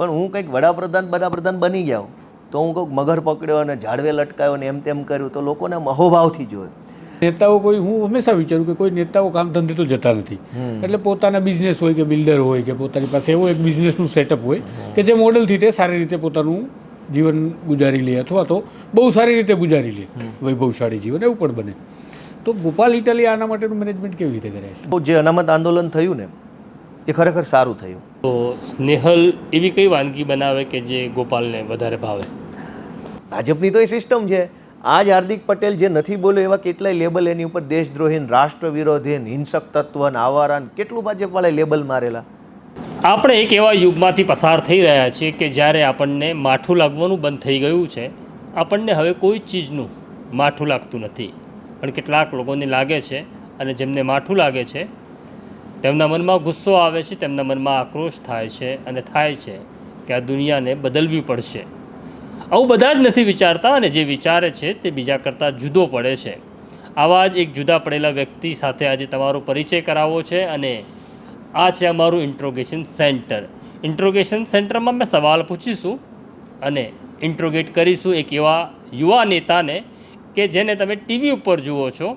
પણ હું કંઈક વડાપ્રધાન બની જાઉં તો હું કંઈક મગર પકડ્યો અને ઝાડવે લટકાયો ને એમ તેમ કર્યું તો લોકોને અહોભાવથી જોવે. નેતાઓ કોઈ, હું હંમેશા વિચારું કે કોઈ નેતાઓ કામ ધંધે તો જતા નથી, એટલે પોતાના બિઝનેસ હોય કે બિલ્ડર હોય કે પોતાની પાસે એવો એક બિઝનેસનું સેટઅપ હોય કે જે મોડલથી તે સારી રીતે પોતાનું જીવન ગુજારી લે અથવા તો બહુ સારી રીતે ગુજારી લે, વૈભવશાળી જીવન એવું પણ બને. તો ગોપાલ ઇટાલી આના માટેનું મેનેજમેન્ટ કેવી રીતે કરે છે? તો જે અનામત આંદોલન થયું ને એ ખરેખર સારું થયું. તો સ્નેહલ એવી કઈ વાનગી બનાવે કે જે ગોપાલને વધારે ભાવે? ભાજપની તો એ સિસ્ટમ છે. આજ હાર્દિક પટેલ જે નથી બોલ્યો એવા કેટલાય લેબલ એની ઉપર દેશદ્રોહી, રાષ્ટ્ર વિરોધી, હિંસક તત્વ, આવારા કેટલું ભાજપવાળાએ લેબલ મારેલા. આપણે એક એવા યુગમાંથી પસાર થઈ રહ્યા છીએ કે જ્યારે આપણને માઠું લાગવાનું બંધ થઈ ગયું છે. આપણને હવે કોઈ ચીજનું માઠું લાગતું નથી, પણ કેટલાક લોકોને લાગે છે, અને જેમને માઠું લાગે છે તેમના મનમાં ગુસ્સો આવે છે, તેમના મનમાં આક્રોશ થાય છે અને થાય છે કે આ દુનિયાને બદલવી પડશે. આવું બધા જ નથી વિચારતા, અને જે વિચારે છે તે બીજા કરતાં જુદો પડે છે. આવા જ એક જુદા પડેલા વ્યક્તિ સાથે આજે તમારો પરિચય કરાવવો છે, અને આ છે અમારું ઇન્ટ્રોગેશન સેન્ટર. ઇન્ટ્રોગેશન સેન્ટરમાં મેં સવાલ પૂછીશું અને ઇન્ટ્રોગેટ કરીશું એક એવા યુવા નેતાને કે જેને તમે ટીવી ઉપર જુઓ છો,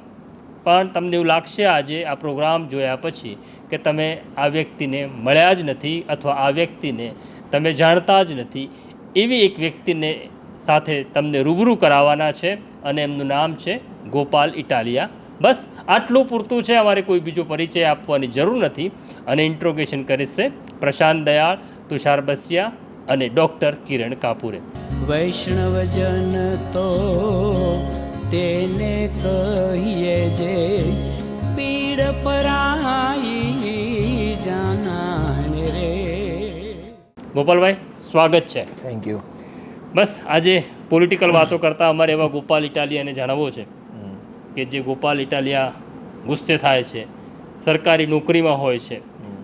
પણ તમને એવું લાગશે આજે આ પ્રોગ્રામ જોયા પછી કે તમે આ વ્યક્તિને મળ્યા જ નથી અથવા આ વ્યક્તિને તમે જાણતા જ નથી. એવી એક વ્યક્તિને સાથે તમને રૂબરૂ કરાવવાના છે, અને એમનું નામ છે ગોપાલ ઇટાલિયા. બસ આટલું પૂરતું છે, અમારે કોઈ બીજો પરિચય આપવાની જરૂર નથી. અને ઇન્ટ્રોગેશન કરીશે પ્રશાંત દયાળ, તુષાર બસિયા અને ડૉક્ટર કિરણ કાપુરે. વૈષ્ણવજન તો તેને કહીએ જે પીડ પરાઈ જાનાને રે. ગોપાલભાઈ, સ્વાગત છે. Thank you. બસ આજે પોલિટિકલ વાતો કરતાં અમારે એવા ગોપાલ ઇટાલિયાને જાણવો છે કે જે ગોપાલ ઇટાલિયા ગુસ્સે થાય છે, સરકારી નોકરીમાં હોય છે,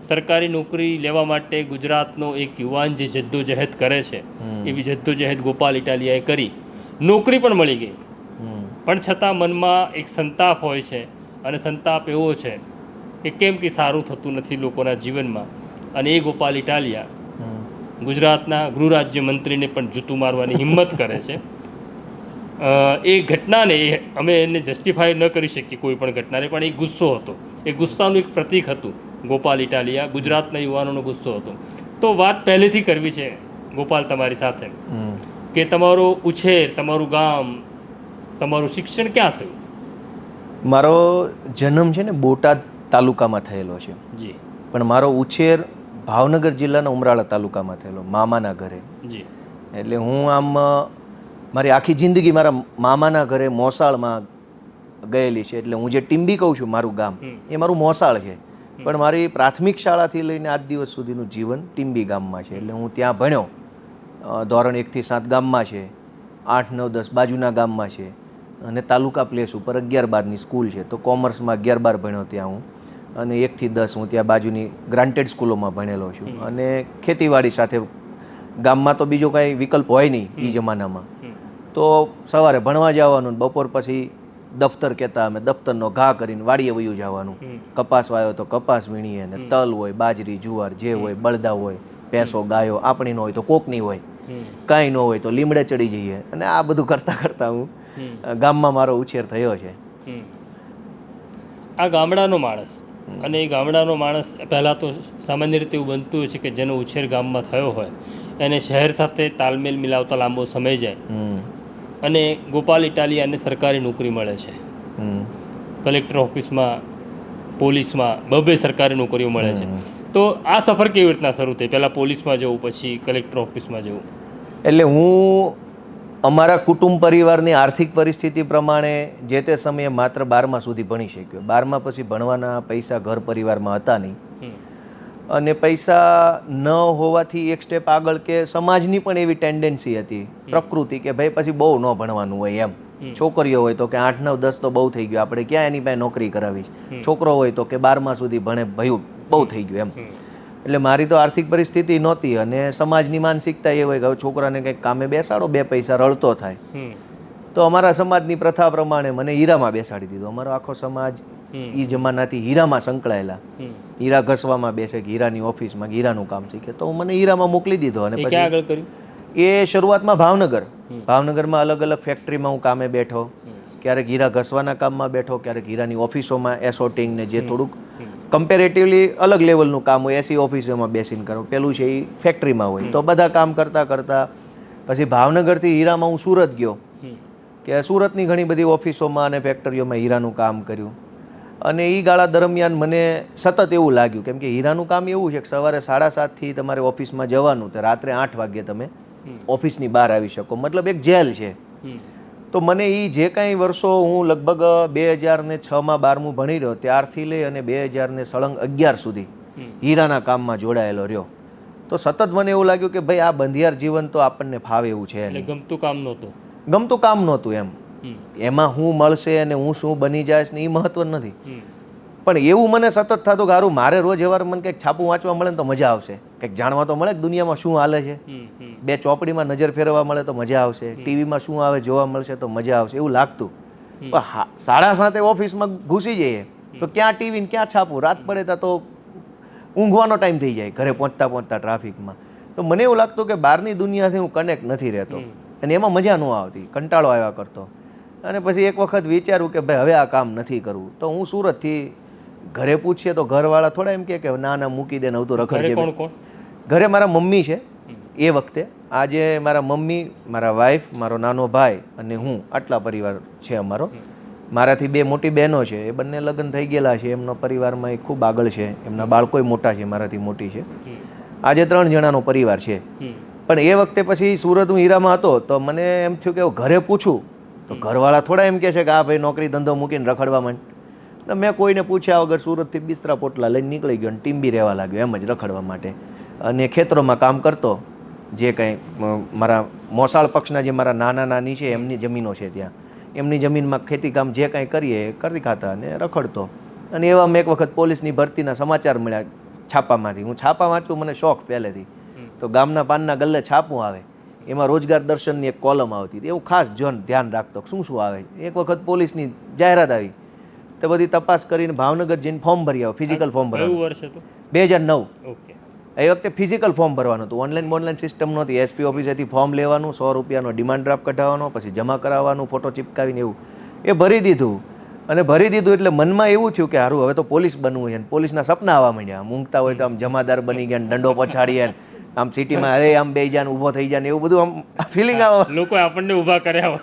સરકારી નોકરી લેવા માટે ગુજરાતનો એક યુવાન જે જદ્દોજહેદ કરે છે એવી જદ્દોજહેદ ગોપાલ ઇટાલિયાએ કરી, નોકરી પણ મળી ગઈ, પણ છતાં મનમાં એક સંતાપ હોય છે, અને સંતાપ એવો છે કે કેમ કે સારું થતું નથી લોકોના જીવનમાં. અને એ ગોપાલ ઇટાલિયા ગુજરાતના ગૃહ રાજ્ય મંત્રીને પણ જૂતું મારવાની હિંમત કરે છે. એ ઘટનાને અમે એને જસ્ટિફાઈ ન કરી શકીએ કોઈ પણ ઘટનાને, પણ એ ગુસ્સો હતો, એ ગુસ્સાનું એક પ્રતીક હતું ગોપાલ ઇટાલિયા, ગુજરાતના યુવાનોનો ગુસ્સો હતો. તો વાત પહેલેથી કરવી છે ગોપાલ તમારી સાથે કે તમારો ઉછેર, તમારું ગામ, તમારું શિક્ષણ ક્યાં થયું? મારો જન્મ છે ને બોટાદ તાલુકામાં થયેલો છે જી, પણ મારો ઉછેર ભાવનગર જિલ્લાના ઉમરાળા તાલુકામાં થયેલો, મામાના ઘરે. જી. એટલે હું આમ મારી આખી જિંદગી મારા મામાના ઘરે મોસાળમાં ગયેલી છે. એટલે હું જે ટીંબી કહું છું મારું ગામ, એ મારું મોસાળ છે, પણ મારી પ્રાથમિક શાળાથી લઈને આજ દિવસ સુધીનું જીવન ટીંબી ગામમાં છે. એટલે હું ત્યાં ભણ્યો. ધોરણ 1 થી 7 ગામમાં છે, 8, 9, 10 બાજુના ગામમાં છે, અને તાલુકા પ્લેસ ઉપર 11-12ની સ્કૂલ છે. તો કોમર્સમાં 11-12 ભણ્યો ત્યાં હું, અને 1 થી 10 હું ત્યાં બાજુની ગ્રાન્ટેડ સ્કૂલોમાં ભણેલો છું. અને ખેતીવાડી સાથે ગામમાં તો બીજો કાંઈ વિકલ્પ હોય નહીં એ જમાનામાં. તો સવારે ભણવા જવાનું, બપોર પછી દફતર કહેતા અમે, દફતરનો ઘા કરીને વાડીએ વયું જવાનું. કપાસ વાયો તો કપાસ વીણીએ, ને તલ હોય, બાજરી, જુવાર જે હોય, બળદા હોય, ભેંસો, ગાયો, આપણી ન હોય તો કોકની હોય, કાંઈ ન હોય તો લીમડે ચડી જઈએ. અને આ બધું કરતાં કરતાં હું ગામમાં મારો ઉછેર થયો છે. આ ગામડાનો માણસ, અને એ ગામડાનો માણસ પહેલાં તો સામાન્ય રીતે એવું બનતું હોય છે કે જેનો ઉછેર ગામમાં થયો હોય એને શહેર સાથે તાલમેલ મિલાવતા લાંબો સમય જાય, અને ગોપાલ ઇટાલિયાને સરકારી નોકરી મળે છે. કલેક્ટર ઓફિસમાં, પોલીસમાં, બબ્બે સરકારી નોકરીઓ મળે છે. તો આ સફર કેવી રીતના શરૂ થઈ? પહેલાં પોલીસમાં જવું, પછી કલેક્ટર ઓફિસમાં જવું? એટલે હું અમારા કુટુંબ પરિવારની આર્થિક પરિસ્થિતિ પ્રમાણે જે તે સમયે માત્ર 12મા સુધી ભણી શક્યો. 12મા પછી ભણવાના પૈસા ઘર પરિવારમાં હતા નહીં, અને પૈસા ન હોવાથી એક સ્ટેપ આગળ કે સમાજની પણ એવી ટેન્ડન્સી હતી, પ્રકૃતિ, કે ભાઈ પછી બહુ ન ભણવાનું હોય એમ. છોકરીઓ હોય તો કે 8, 9, 10 તો બહુ થઈ ગયું, આપણે ક્યાં એની પાસે નોકરી કરાવી છે. છોકરો હોય તો કે 12મા સુધી ભણે, ભયું બહુ થઈ ગયું એમ. એટલે મારી તો આર્થિક પરિસ્થિતિ નહોતી, અને સમાજની માનસિકતા એ હોય કે હવે છોકરાને કંઈક કામે બેસાડો, 2 પૈસા રળતો થાય. તો અમારા સમાજની પ્રથા પ્રમાણે મને હીરામાં બેસાડી દીધો. અમારો આખો સમાજ એ જમાનાથી હીરામાં સંકળાયેલા, હીરા ઘસવામાં બેસે કે હીરાની ઓફિસમાં હીરાનું કામ શીખે, તો મને હીરામાં મોકલી દીધો. અને ક્યાં આગળ કર્યું? એ શરૂઆતમાં ભાવનગરમાં અલગ અલગ ફેક્ટરીમાં હું કામે બેઠો, ક્યારેક હીરા ઘસવાના કામમાં બેઠો, ક્યારેક હીરાની ઓફિસોમાં એસોટિંગ ને જે થોડુંક કમ્પેરેટિવલી અલગ લેવલનું કામ હોય એસી ઓફિસોમાં બેસીને કરું. પેલું છે એ ફેક્ટરીમાં હોય. તો બધા કામ કરતાં કરતાં પછી ભાવનગરથી હીરામાં હું સુરત ગયો, કે સુરતની ઘણી બધી ઓફિસોમાં અને ફેક્ટરીઓમાં હીરાનું કામ કર્યું. અને એ ગાળા દરમિયાન મને સતત એવું લાગ્યું, કેમ કે હીરાનું કામ એવું છે કે સવારે 7:30થી તમારે ઓફિસમાં જવાનું, તો રાત્રે 8 વાગ્યે તમે ઓફિસની બહાર આવી શકો, મતલબ એક જેલ છે. તો મને એ જે કાંઈ વર્ષો હું લગભગ 2006માં 12મું ભણી રહ્યો ત્યારથી લઈ અને 2011 સુધી હીરાના કામમાં જોડાયેલો રહ્યો. તો સતત મને એવું લાગ્યું કે ભાઈ આ બંધિયાર જીવન તો આપણને ફાવે એવું છે. ગમતું કામ નહોતું, ગમતું કામ નહોતું એમ. એમાં હું મળશે અને હું શું બની જઈશ ને એ મહત્વ નથી. પણ એવું મને સતત થતું કે હારું મારે રોજ એવાર મને કંઈક છાપું વાંચવા મળે ને તો મજા આવશે, કંઈક જાણવા તો મળે કે દુનિયામાં શું હાલે છે, 2 ચોપડીમાં નજર ફેરવવા મળે તો મજા આવશે, ટીવીમાં શું આવે જોવા મળશે તો મજા આવશે, એવું લાગતું. પણ 7:30 ઓફિસમાં ઘૂસી જઈએ તો ક્યાં ટીવી ક્યાં છાપું, રાત પડે તો ઊંઘવાનો ટાઈમ થઈ જાય ઘરે પહોંચતા ટ્રાફિકમાં. તો મને એવું લાગતું કે બહારની દુનિયાથી હું કનેક્ટ નથી રહેતો અને એમાં મજા ન આવતી, કંટાળો આવ્યા કરતો. અને પછી એક વખત વિચાર્યું કે ભાઈ હવે આ કામ નથી કરવું. તો હું સુરતથી ઘરે પૂછીએ તો ઘરવાળા થોડા એમ કે ના ના મૂકી દે, નવું તો રખડજે. ઘરે મારા મમ્મી છે એ વખતે. આજે મારા મમ્મી, મારા વાઈફ, મારો નાનો ભાઈ અને હું, આટલા પરિવાર છે અમારો. મારાથી 2 મોટી બહેનો છે, એ બંને લગ્ન થઈ ગયેલા છે, એમનો પરિવારમાં એ ખૂબ આગળ છે, એમના બાળકોય મોટા છે, મારાથી મોટી છે. આજે 3 જણાનો પરિવાર છે. પણ એ વખતે પછી સુરત હું હીરામાં હતો તો મને એમ થયું કે ઘરે પૂછું તો ઘરવાળા થોડા એમ કહે છે કે આ ભાઈ નોકરી ધંધો મૂકીને રખડવા માંડ. તો મેં કોઈને પૂછ્યા વગર સુરતથી બિસ્તરા પોટલા લઈને નીકળી ગયો અને ટીમ્બી રહેવા લાગ્યો એમ જ રખડવા માટે. અને ખેતરોમાં કામ કરતો, જે કંઈ મારા મોસાળ પક્ષના જે મારા નાના નાની છે એમની જમીનો છે ત્યાં, એમની જમીનમાં ખેતી કામ જે કાંઈ કરીએ એ કરી ખાતા અને રખડતો. અને એવામાં એક વખત પોલીસની ભરતીના સમાચાર મળ્યા છાપામાંથી. હું છાપા વાંચું, મને શોખ પહેલેથી. તો ગામના પાનના ગલ્લે છાપું આવે, એમાં રોજગાર દર્શનની એક કોલમ આવતી હતી. એવું ખાસ ધ્યાન રાખતો શું શું આવે. એક વખત પોલીસની જાહેરાત આવી તો બધી તપાસ કરીને ભાવનગર જઈને ફોર્મ ભરી આવો, ફિઝિકલ ફોર્મ ભરવાનું. 2009. એ વખતે ફિઝિકલ ફોર્મ ભરવાનું હતું, ઓનલાઈન સિસ્ટમ નહોતી. એસપી ઓફિસેથી ફોર્મ લેવાનું, 100 રૂપિયાનો ડિમાન્ડ ડ્રાફ્ટ કઢાવવાનો, પછી જમા કરાવવાનું, ફોટો ચિપકાવીને એવું. એ ભરી દીધું. અને ભરી દીધું એટલે મનમાં એવું થયું કે સારું હવે તો પોલીસ બનવું છે. પોલીસના સપના આવવા માંડ્યા. મૂંગતા હોય તો આમ જમાદાર બની ગયા, દંડો પછાડીએ, આમ સિટીમાં અરે આમ બે જાય ઊભો થઈ જાય ને એવું બધું આમ ફિલિંગ આવે. લોકો આપણને ઊભા કર્યા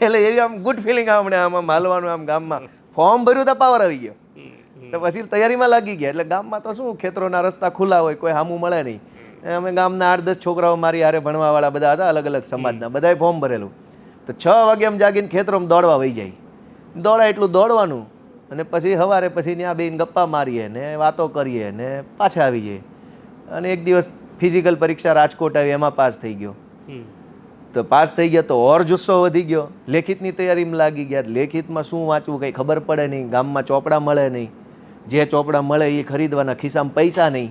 એટલે એવી આમ ગુડ ફિલિંગ આવે મને, આમ હાલવાનું. આમ ગામમાં ફોર્મ ભર્યું તો પાવર આવી ગયો. તો પછી તૈયારીમાં લાગી ગયા. એટલે ગામમાં તો શું ખેતરોના રસ્તા ખુલ્લા હોય, કોઈ સામું મળે નહીં. અમે ગામના 8-10 છોકરાઓ મારી હારે ભણવાવાળા બધા હતા, અલગ અલગ સમાજના, બધાએ ફોર્મ ભરેલું. તો 6 વાગે આમ જાગીને ખેતરોમાં દોડવા વહી જાય. દોડાય એટલું દોડવાનું અને પછી સવારે પછી ત્યાં બેન ગપ્પા મારીએ ને વાતો કરીએ ને પાછા આવી જઈએ. અને એક દિવસ ફિઝિકલ પરીક્ષા રાજકોટ આવી, એમાં પાસ થઈ ગયો. તો પાસ થઈ ગયા તો ઓર જુસ્સો વધી ગયો. લેખિતની તૈયારીમાં લાગી ગયા. લેખિતમાં શું વાંચવું કંઈ ખબર પડે નહીં, ગામમાં ચોપડા મળે નહીં, જે ચોપડા મળે એ ખરીદવાના, ખિસ્સામાં પૈસા નહીં.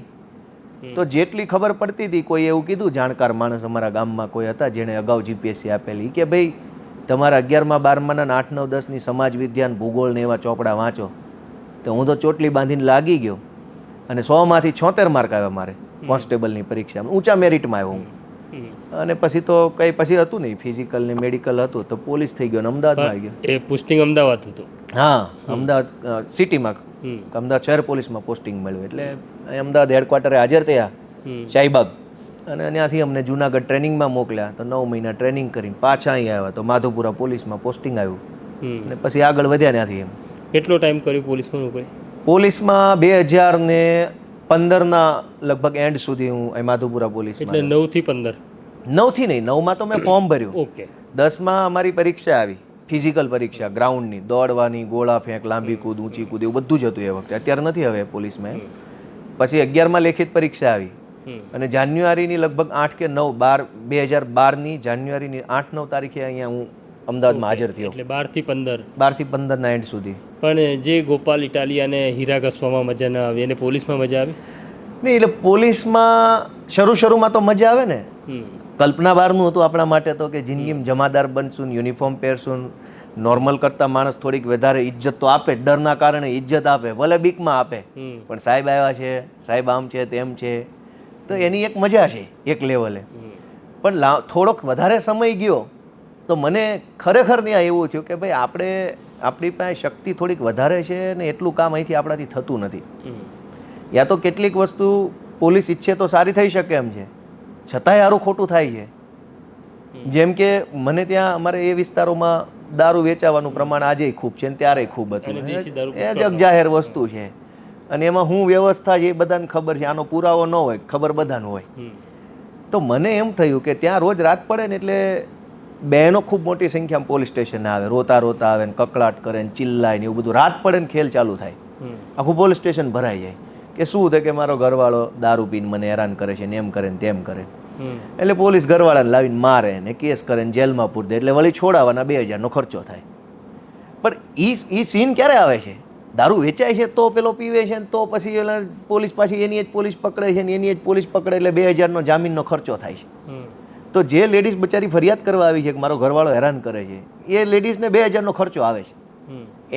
તો જેટલી ખબર પડતી હતી, કોઈ એવું કીધું જાણકાર માણસ અમારા ગામમાં કોઈ હતા જેણે અગાઉ જીપીએસસી આપેલી, કે ભાઈ તમારા 11મા 12માના 8, 9, 10ની સમાજ વિજ્ઞાન, ભૂગોળ ને એવા ચોપડા વાંચો. તો હું તો ચોટલી બાંધીને લાગી ગયો અને 100માંથી 76 માર્ક આવ્યા મારે કોન્સ્ટેબલની પરીક્ષામાં, ઊંચા મેરિટમાં આવ્યો હું. અને પછી તો કંઈ પછી હતું નહીં, ફિઝિકલ ને મેડિકલ હતું તો પોલીસ થઈ ગયો અને અમદાવાદમાં આવી ગયો. એ પોસ્ટિંગ અમદાવાદ હતું? હા, અમદાવાદ સિટીમાં, અમદાવાદ શહેર પોલીસમાં પોસ્ટિંગ મળ્યું. એટલે અમદાવાદ હેડક્વાર્ટરે હાજર થયા શાહીબાગ. અને ત્યાંથી અમને જુનાગઢ ટ્રેનિંગમાં મોકલ્યા. તો 9 મહિના ટ્રેનિંગ કરીને પાછા અહીં આવ્યા તો માધુપુરા પોલીસમાં પોસ્ટિંગ આવ્યું. અને પછી આગળ વધ્યા ત્યાંથી. એમ કેટલો ટાઈમ કર્યું પોલીસમાં નોકરી? પોલીસમાં 2015ના લગભગ એન્ડ સુધી હું અહીં માધુપુરા પોલીસમાં. એટલે 9 થી 15? 9 થી નહીં, 9માં તો મેં ફોર્મ ભર્યું. ઓકે. 10માં અમારી પરીક્ષા આવી, ફિઝિકલ પરીક્ષા, ગ્રાઉન્ડની, દોડવાની, ગોળા ફેંક, લાંબી કૂદ, ઊંચી કૂદ, એવું બધું જ હતું એ વખતે. અત્યારે નથી હવે પોલીસમાં. પછી 11માં લેખિત પરીક્ષા આવી અને જાન્યુઆરીની લગભગ 8 કે 9, 2012ની જાન્યુઆરીની 8-9 તારીખે અહીંયા હું અમદાવાદમાં હાજર થયો. એટલે 12 થી 15? 12 થી 15ના એન્ડ સુધી. પણ જે ગોપાલ ઇટાલિયાને હીરા ઘસવામાં મજા ના આવી, એને પોલીસમાં મજા આવી? નહીં, એટલે પોલીસમાં શરૂમાં તો મજા આવે ને, કલ્પના બહારનું હતું આપણા માટે તો કે જિંદગીમાં જમાદાર બનશું, યુનિફોર્મ પહેરશું, નોર્મલ કરતાં માણસ થોડીક વધારે ઇજ્જત તો આપે, ડરના કારણે ઇજ્જત આપે, ભલે બીકમાં આપે, પણ સાહેબ આવ્યા છે, સાહેબ આમ છે તેમ છે, તો એની એક મજા છે એક લેવલે. પણ થોડોક વધારે સમય ગયો તો મને ખરેખર ત્યાં એવું થયું કે ભાઈ આપણી પાસે શક્તિ થોડીક વધારે છે ને એટલું કામ અહીંથી આપણાથી થતું નથી. યા તો કેટલીક વસ્તુ પોલીસ ઈચ્છે તો સારી થઈ શકે એમ છે, છતાંય સારું ખોટું થાય છે. જેમ કે મને ત્યાં અમારે એ વિસ્તારોમાં દારૂ વેચાવાનું પ્રમાણ આજે ખૂબ છે ને ત્યારે ખૂબ હતું. એ જગ જાહેર વસ્તુ છે અને એમાં શું વ્યવસ્થા છે એ બધાને ખબર છે, આનો પુરાવો ન હોય, ખબર બધાને હોય. તો મને એમ થયું કે ત્યાં રોજ રાત પડે ને એટલે બહેનો ખૂબ મોટી સંખ્યામાં પોલીસ સ્ટેશને આવે, રોતા રોતા આવે ને કકળાટ કરે ને ચિલ્લાય ને એવું બધું. રાત પડે ને ખેલ ચાલુ થાય, આખું પોલીસ સ્ટેશન ભરાઈ જાય કે શું થાય કે મારો ઘરવાળો દારૂ પીને મને હેરાન કરે છે ને એમ કરે ને તેમ કરે. એટલે પોલીસ ઘરવાળાને લાવીને મારે ને કેસ કરે ને જેલમાં પૂરી દે, એટલે વળી છોડાવવાના 2000નો ખર્ચો થાય. પણ એ સીન ક્યારે આવે છે? દારૂ વેચાય છે તો પેલો પીવે છે ને તો પછી પોલીસ પાછી એની જ પોલીસ પકડે છે ને એની જ પોલીસ પકડે એટલે 2000નો જામીનનો ખર્ચો થાય છે. તો જે લેડીઝ બચારી ફરિયાદ કરવા આવી છે કે મારો ઘરવાળો હેરાન કરે છે, એ લેડીઝને 2000નો ખર્ચો આવે છે.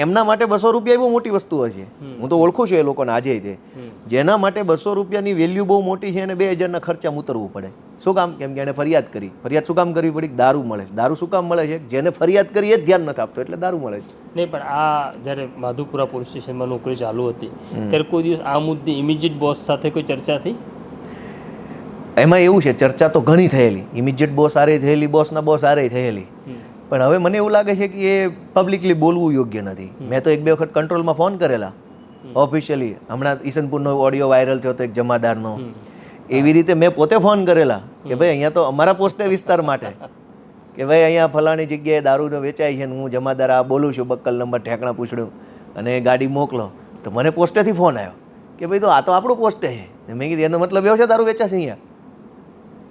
એમના માટે 200 રૂપિયા બહુ મોટી વસ્તુ હોય છે. હું તો ઓળખું છું એ લોકોને આજે તે, જેના માટે 200 રૂપિયાની વેલ્યુ બહુ મોટી છે એને 2000ના ખર્ચા ઉતરવું પડે. શું કામ? કેમ કે એને ફરિયાદ કરી. ફરિયાદ શું કામ કરવી પડી? દારૂ મળે છે. દારૂ શું કામ મળે છે? જેને ફરિયાદ કરી એ જ ધ્યાન નથી આપતો એટલે દારૂ મળે છે. નહીં, પણ આ જ્યારે માધુપુરા પોલીસ સ્ટેશનમાં નોકરી ચાલુ હતી ત્યારે કોઈ દિવસ આ મુદ્દે ઇમિજિએટ બોસ સાથે કોઈ ચર્ચા થઈ? એમાં એવું છે, ચર્ચા તો ઘણી થયેલી, ઇમિજિએટ બોસ આરે થયેલી, બોસના બોસ આરે થયેલી. પણ હવે મને એવું લાગે છે કે એ પબ્લિકલી બોલવું યોગ્ય નથી. મેં તો 1-2 વખત કંટ્રોલમાં ફોન કરેલા ઓફિશિયલી. હમણાં ઈસનપુરનો ઓડિયો વાયરલ થયો હતો એક જમાદારનો. એવી રીતે મેં પોતે ફોન કરેલા કે ભાઈ અહીંયા તો અમારા પોસ્ટે વિસ્તાર માટે કે ભાઈ અહીંયા ફલાણી જગ્યાએ દારૂનો વેચાય છે ને હું જમાદાર આ બોલું છું, બક્કલ નંબર ઠેકણા પૂછડું અને ગાડી મોકલો. તો મને પોસ્ટેથી ફોન આવ્યો કે ભાઈ તો આ તો આપણું પોસ્ટે છે. મેં કીધું એનો મતલબ એવો છે દારૂ વેચાશે અહીંયા?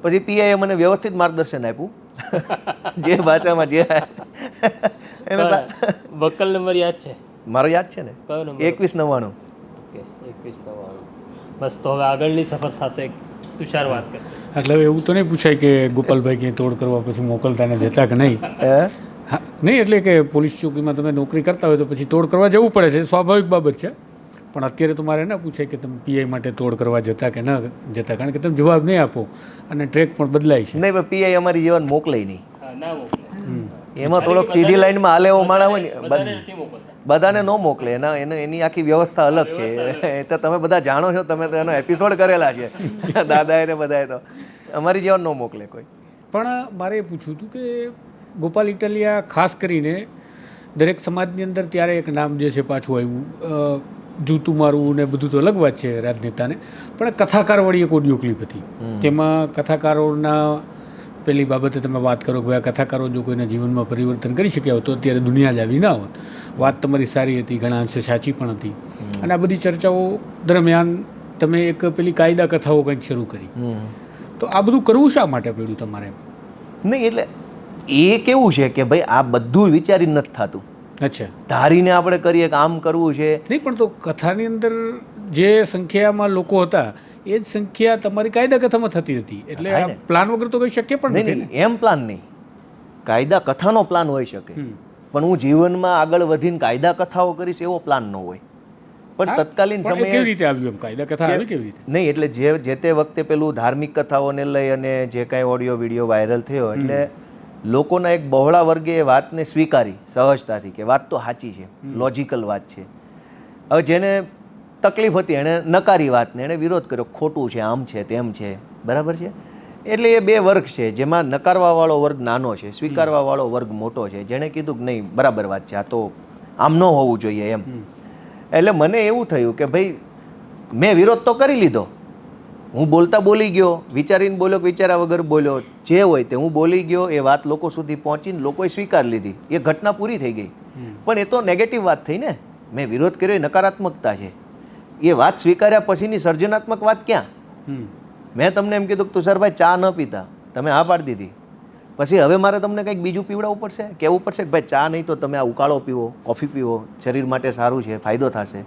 પછી પીઆઈએ મને વ્યવસ્થિત માર્ગદર્શન આપ્યું જે ભાષામાં જે બક્કલ નંબર યાદ છે? મારો યાદ છે ને, કયો નંબર? 2199. ઓકે, 2199. બસ, તો હવે આગળની સફર સાથે તુષાર વાત કરશે. એટલે હવે એવું તો નહીં પૂછાય કે ગોપાલભાઈ ક્યાંય તોડ કરવા પછી મોકલતા ને જતા કે નહીં? હા, નહીં એટલે કે પોલીસ ચોકીમાં તમે નોકરી કરતા હોય તો પછી તોડ કરવા જવું પડે છે, સ્વાભાવિક બાબત છે. પણ અત્યારે તો મારે ન પૂછાય કે તમે પીઆઈ માટે તોડ કરવા જતા કે ન જતા, કારણ કે તમે જવાબ નહીં આપો અને ટ્રેક પણ બદલાય છે. નહીં, પણ પીઆઈ અમારી જીવન મોકલે નહીં. ના મોકલે. એમાં થોડોક સીધી લાઈનમાં હાલે એવો માણસ હોય ને, બધાને નથી મોકલતા. બધાને ન મોકલે. એની આખી વ્યવસ્થા અલગ છે. એ તો તમે બધા જાણો છો, તમે તો એનો એપિસોડ કરેલા છે દાદાએ ને બધાએ. તો અમારી જીવન ન મોકલે કોઈ. પણ મારે એ પૂછવું હતું કે ગોપાલ ઇટાલિયા ખાસ કરીને દરેક સમાજની અંદર ત્યારે એક નામ જે છે પાછું આવ્યું, જૂતું મારવું ને બધું તો અલગ વાત છે રાજનેતાને, પણ કથાકારવાળી એક ઓડિયો ક્લિપ હતી. તેમાં કથાકારોના પેલી બાબતે તમે વાત કરો કે ભાઈ આ કથાકારો જો કોઈના જીવનમાં પરિવર્તન કરી શક્યા હોત તો અત્યારે દુનિયા જ આવી ના હોત. વાત તમારી સારી હતી, ઘણા અંશે સાચી પણ હતી. અને આ બધી ચર્ચાઓ દરમિયાન તમે એક પેલી કાયદા કથાઓ કંઈક શરૂ કરી. તો આ બધું કરવું શા માટે પડ્યું તમારે? નહીં, એટલે એ કેવું છે કે ભાઈ આ બધું વિચારીને નથી થતું. અચ્છા, ધારીને આપણે કરીએ કે આમ કરવું છે. નહીં, પણ તો કથાની અંદર જે સંખ્યામાં લોકો હતા એ જ સંખ્યા તમારી કાયદા કથામાં થતી હતી. એટલે આ પ્લાન વગર તો કંઈ શક્ય પણ નથી. નહીં, એમ પ્લાન નહીં. કાયદા કથાનો પ્લાન હોઈ શકે, પણ હું જીવનમાં આગળ વધીને કાયદા કથાઓ કરીશ એવો પ્લાન ન હોય. પણ તત્કાલીન સમયે કેવી રીતે આવ્યું એમ કાયદા કથા આવી કેવી રીતે? નહીં, એટલે જે તે વખતે પેલું ધાર્મિક કથાઓને લઈ અને જે કાંઈ ઓડિયો વિડીયો વાયરલ થયો એટલે લોકોના એક બહોળા વર્ગે એ વાતને સ્વીકારી સહજતાથી કે વાત તો સાચી છે, લોજિકલ વાત છે. હવે જેને તકલીફ હતી એણે નકારી વાતને એણે વિરોધ કર્યો, ખોટું છે, આમ છે, તેમ છે, બરાબર છે. એટલે એ બે વર્ગ છે, જેમાં નકારવાવાળો વર્ગ નાનો છે, સ્વીકારવાવાળો વર્ગ મોટો છે. જેણે કીધું કે નહીં બરાબર વાત છે, આ તો આમ ન હોવું જોઈએ એમ. એટલે મને એવું થયું કે ભાઈ મેં વિરોધ તો કરી લીધો, હું બોલતા બોલી ગયો, વિચારીને બોલ્યો કે વિચાર્યા વગર બોલ્યો, જે હોય તે હું બોલી ગયો. એ વાત લોકો સુધી પહોંચીને લોકોએ સ્વીકાર લીધી, એ ઘટના પૂરી થઈ ગઈ. પણ એ તો નેગેટિવ વાત થઈ ને. મેં વિરોધ કર્યો એ નકારાત્મકતા છે. એ વાત સ્વીકાર્યા પછીની સર્જનાત્મક વાત ક્યાં? મેં તમને એમ કીધું કે તુષારભાઈ ચા ન પીતા, તમે હા પાડી દીધી. પછી હવે મારે તમને કંઈક બીજું પીવડાવવું પડશે, કહેવું પડશે કે ભાઈ ચા નહીં તો તમે આ ઉકાળો પીવો, કોફી પીવો, શરીર માટે સારું છે, ફાયદો થશે.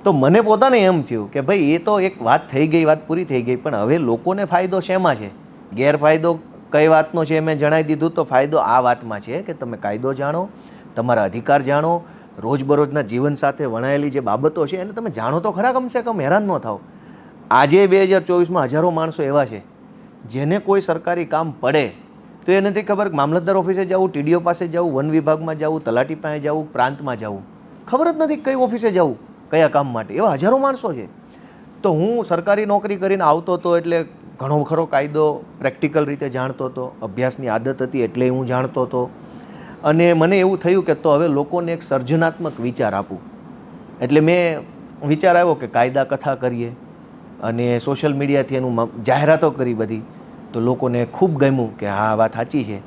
તો મને પોતાને એમ થયું કે ભાઈ એ તો એક વાત થઈ ગઈ, વાત પૂરી થઈ ગઈ. પણ હવે લોકોને ફાયદો શેમાં છે? ગેરફાયદો કઈ વાતનો છે મેં જણાવી દીધું. તો ફાયદો આ વાતમાં છે કે તમે કાયદો જાણો, તમારા અધિકાર જાણો, રોજબરોજના જીવન સાથે વણાયેલી જે બાબતો છે એને તમે જાણો તો ખરા, કમસે કમ હેરાન ન થાઓ. આજે 2024માં હજારો માણસો એવા છે જેને કોઈ સરકારી કામ પડે તો એ નથી ખબર મામલતદાર ઓફિસે જવું, TDO પાસે જવું, વન વિભાગમાં જવું, તલાટી પાસે જવું, પ્રાંતમાં જવું, ખબર જ નથી કઈ ઓફિસે જવું, કયા કામ માટે. એવા હજારો માણસો છે. તો હું સરકારી નોકરી કરીને આવતો હતો એટલે ઘણો ખરો કાયદો પ્રેક્ટિકલ રીતે જાણતો હતો, અભ્યાસની આદત હતી એટલે હું જાણતો હતો. અને મને એવું થયું કે તો હવે લોકોને એક સર્જનાત્મક વિચાર આપું. એટલે મેં વિચાર આવ્યો કે કાયદા કથા કરીએ અને સોશિયલ મીડિયાથી એનું જાહેરાતો કરી બધી. તો લોકોને ખૂબ ગમ્યું કે હા વાત સાચી છે.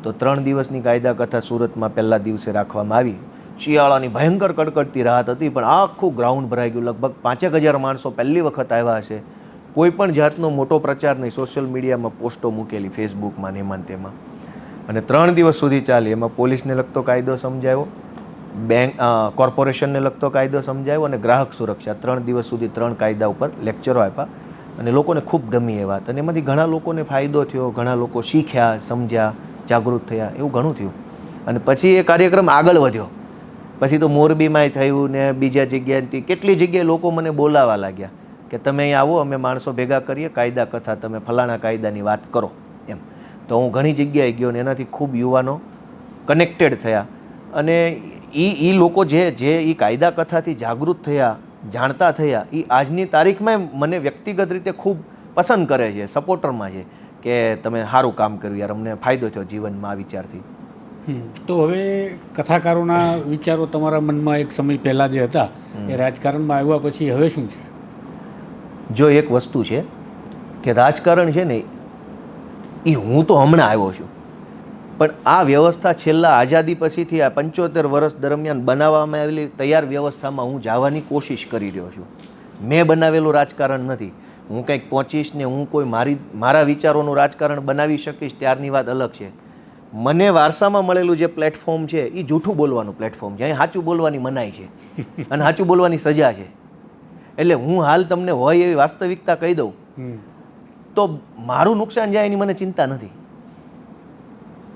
તો 3 દિવસની કાયદા કથા સુરતમાં પહેલા દિવસે રાખવામાં આવી. શિયાળાની ભયંકર કડકડતી રાહત હતી, પણ આખું ગ્રાઉન્ડ ભરાઈ ગયું. લગભગ 5,000 માણસો પહેલી વખત આવ્યા હશે. કોઈ પણ જાતનો મોટો પ્રચાર નહીં, સોશિયલ મીડિયામાં પોસ્ટો મૂકેલી, ફેસબુકમાં ને એમાં તેમાં. અને 3 દિવસ સુધી ચાલી. એમાં પોલીસને લગતો કાયદો સમજાવ્યો, બેંક કોર્પોરેશનને લગતો કાયદો સમજાવ્યો અને ગ્રાહક સુરક્ષા. 3 દિવસ સુધી 3 કાયદા ઉપર લેક્ચરો આપ્યા અને લોકોને ખૂબ ગમી એ વાત. અને એમાંથી ઘણા લોકોને ફાયદો થયો, ઘણા લોકો શીખ્યા, સમજ્યા, જાગૃત થયા, એવું ઘણું થયું. અને પછી એ કાર્યક્રમ આગળ વધ્યો. પછી તો મોરબીમાંય થયું ને બીજા જગ્યાએથી કેટલી જગ્યાએ લોકો મને બોલાવા લાગ્યા કે તમે અહીં આવો, અમે માણસો ભેગા કરીએ, કાયદા કથા, તમે ફલાણા કાયદાની વાત કરો એમ. તો હું ઘણી જગ્યાએ ગયો ને એનાથી ખૂબ યુવાનો કનેક્ટેડ થયા. અને એ લોકો જે એ કાયદા કથાથી જાગૃત થયા, જાણતા થયા, એ આજની તારીખમાં મને વ્યક્તિગત રીતે ખૂબ પસંદ કરે છે, સપોર્ટરમાં છે કે તમે સારું કામ કર્યું યાર, અમને ફાયદો થયો જીવનમાં આ વિચારથી. તો હવે કથાકારોના વિચારો તમારા મનમાં એક સમય પહેલાં જે હતા એ રાજકારણમાં આવ્યા પછી હવે શું છે? જો એક વસ્તુ છે કે રાજકારણ છે ને એ હું તો હમણાં આવ્યો છું, પણ આ વ્યવસ્થા છેલ્લા આઝાદી પછીથી આ 75 વર્ષ દરમિયાન બનાવવામાં આવેલી તૈયાર વ્યવસ્થામાં હું જવાની કોશિશ કરી રહ્યો છું. મેં બનાવેલું રાજકારણ નથી. હું કંઈક પહોંચીશ ને હું કોઈ મારા વિચારોનું રાજકારણ બનાવી શકીશ ત્યારની વાત અલગ છે. મને વારસામાં મળેલું જે પ્લેટફોર્મ છે એ જૂઠું બોલવાનું પ્લેટફોર્મ છે. અહીં સાચું બોલવાની મનાઈ છે અને સાચું બોલવાની સજા છે. એટલે હું હાલ તમને હોય એવી વાસ્તવિકતા કહી દઉં તો મારું નુકસાન જાય એની મને ચિંતા નથી.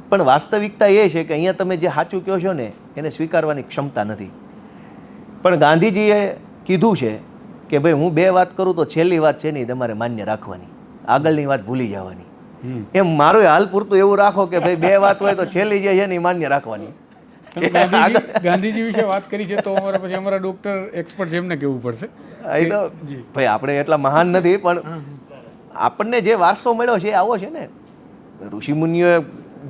પણ વાસ્તવિકતા એ છે કે અહીંયા તમે જે સાચું કહો છો ને એને સ્વીકારવાની ક્ષમતા નથી. પણ ગાંધીજીએ કીધું છે કે ભાઈ હું 2 વાત કરું તો છેલ્લી વાત છે નહીં તમારે માન્ય રાખવાની, આગળની વાત ભૂલી જવાની. એમ મારું હાલ પૂરતું એવું રાખો કે ભાઈ 2 વાત હોય તો છેલ્લી જે છે ને એ માન્ય રાખવાની. ગાંધીજી વિશે વાત કરી છે તો અમારે પછી અમારા ડૉક્ટર એક્સપર્ટ છે એમને કહેવું પડશે. એ તો ભાઈ આપણે એટલા મહાન નથી, પણ આપણને જે વારસો મળ્યો છે આવો છે ને. ઋષિમુનિઓએ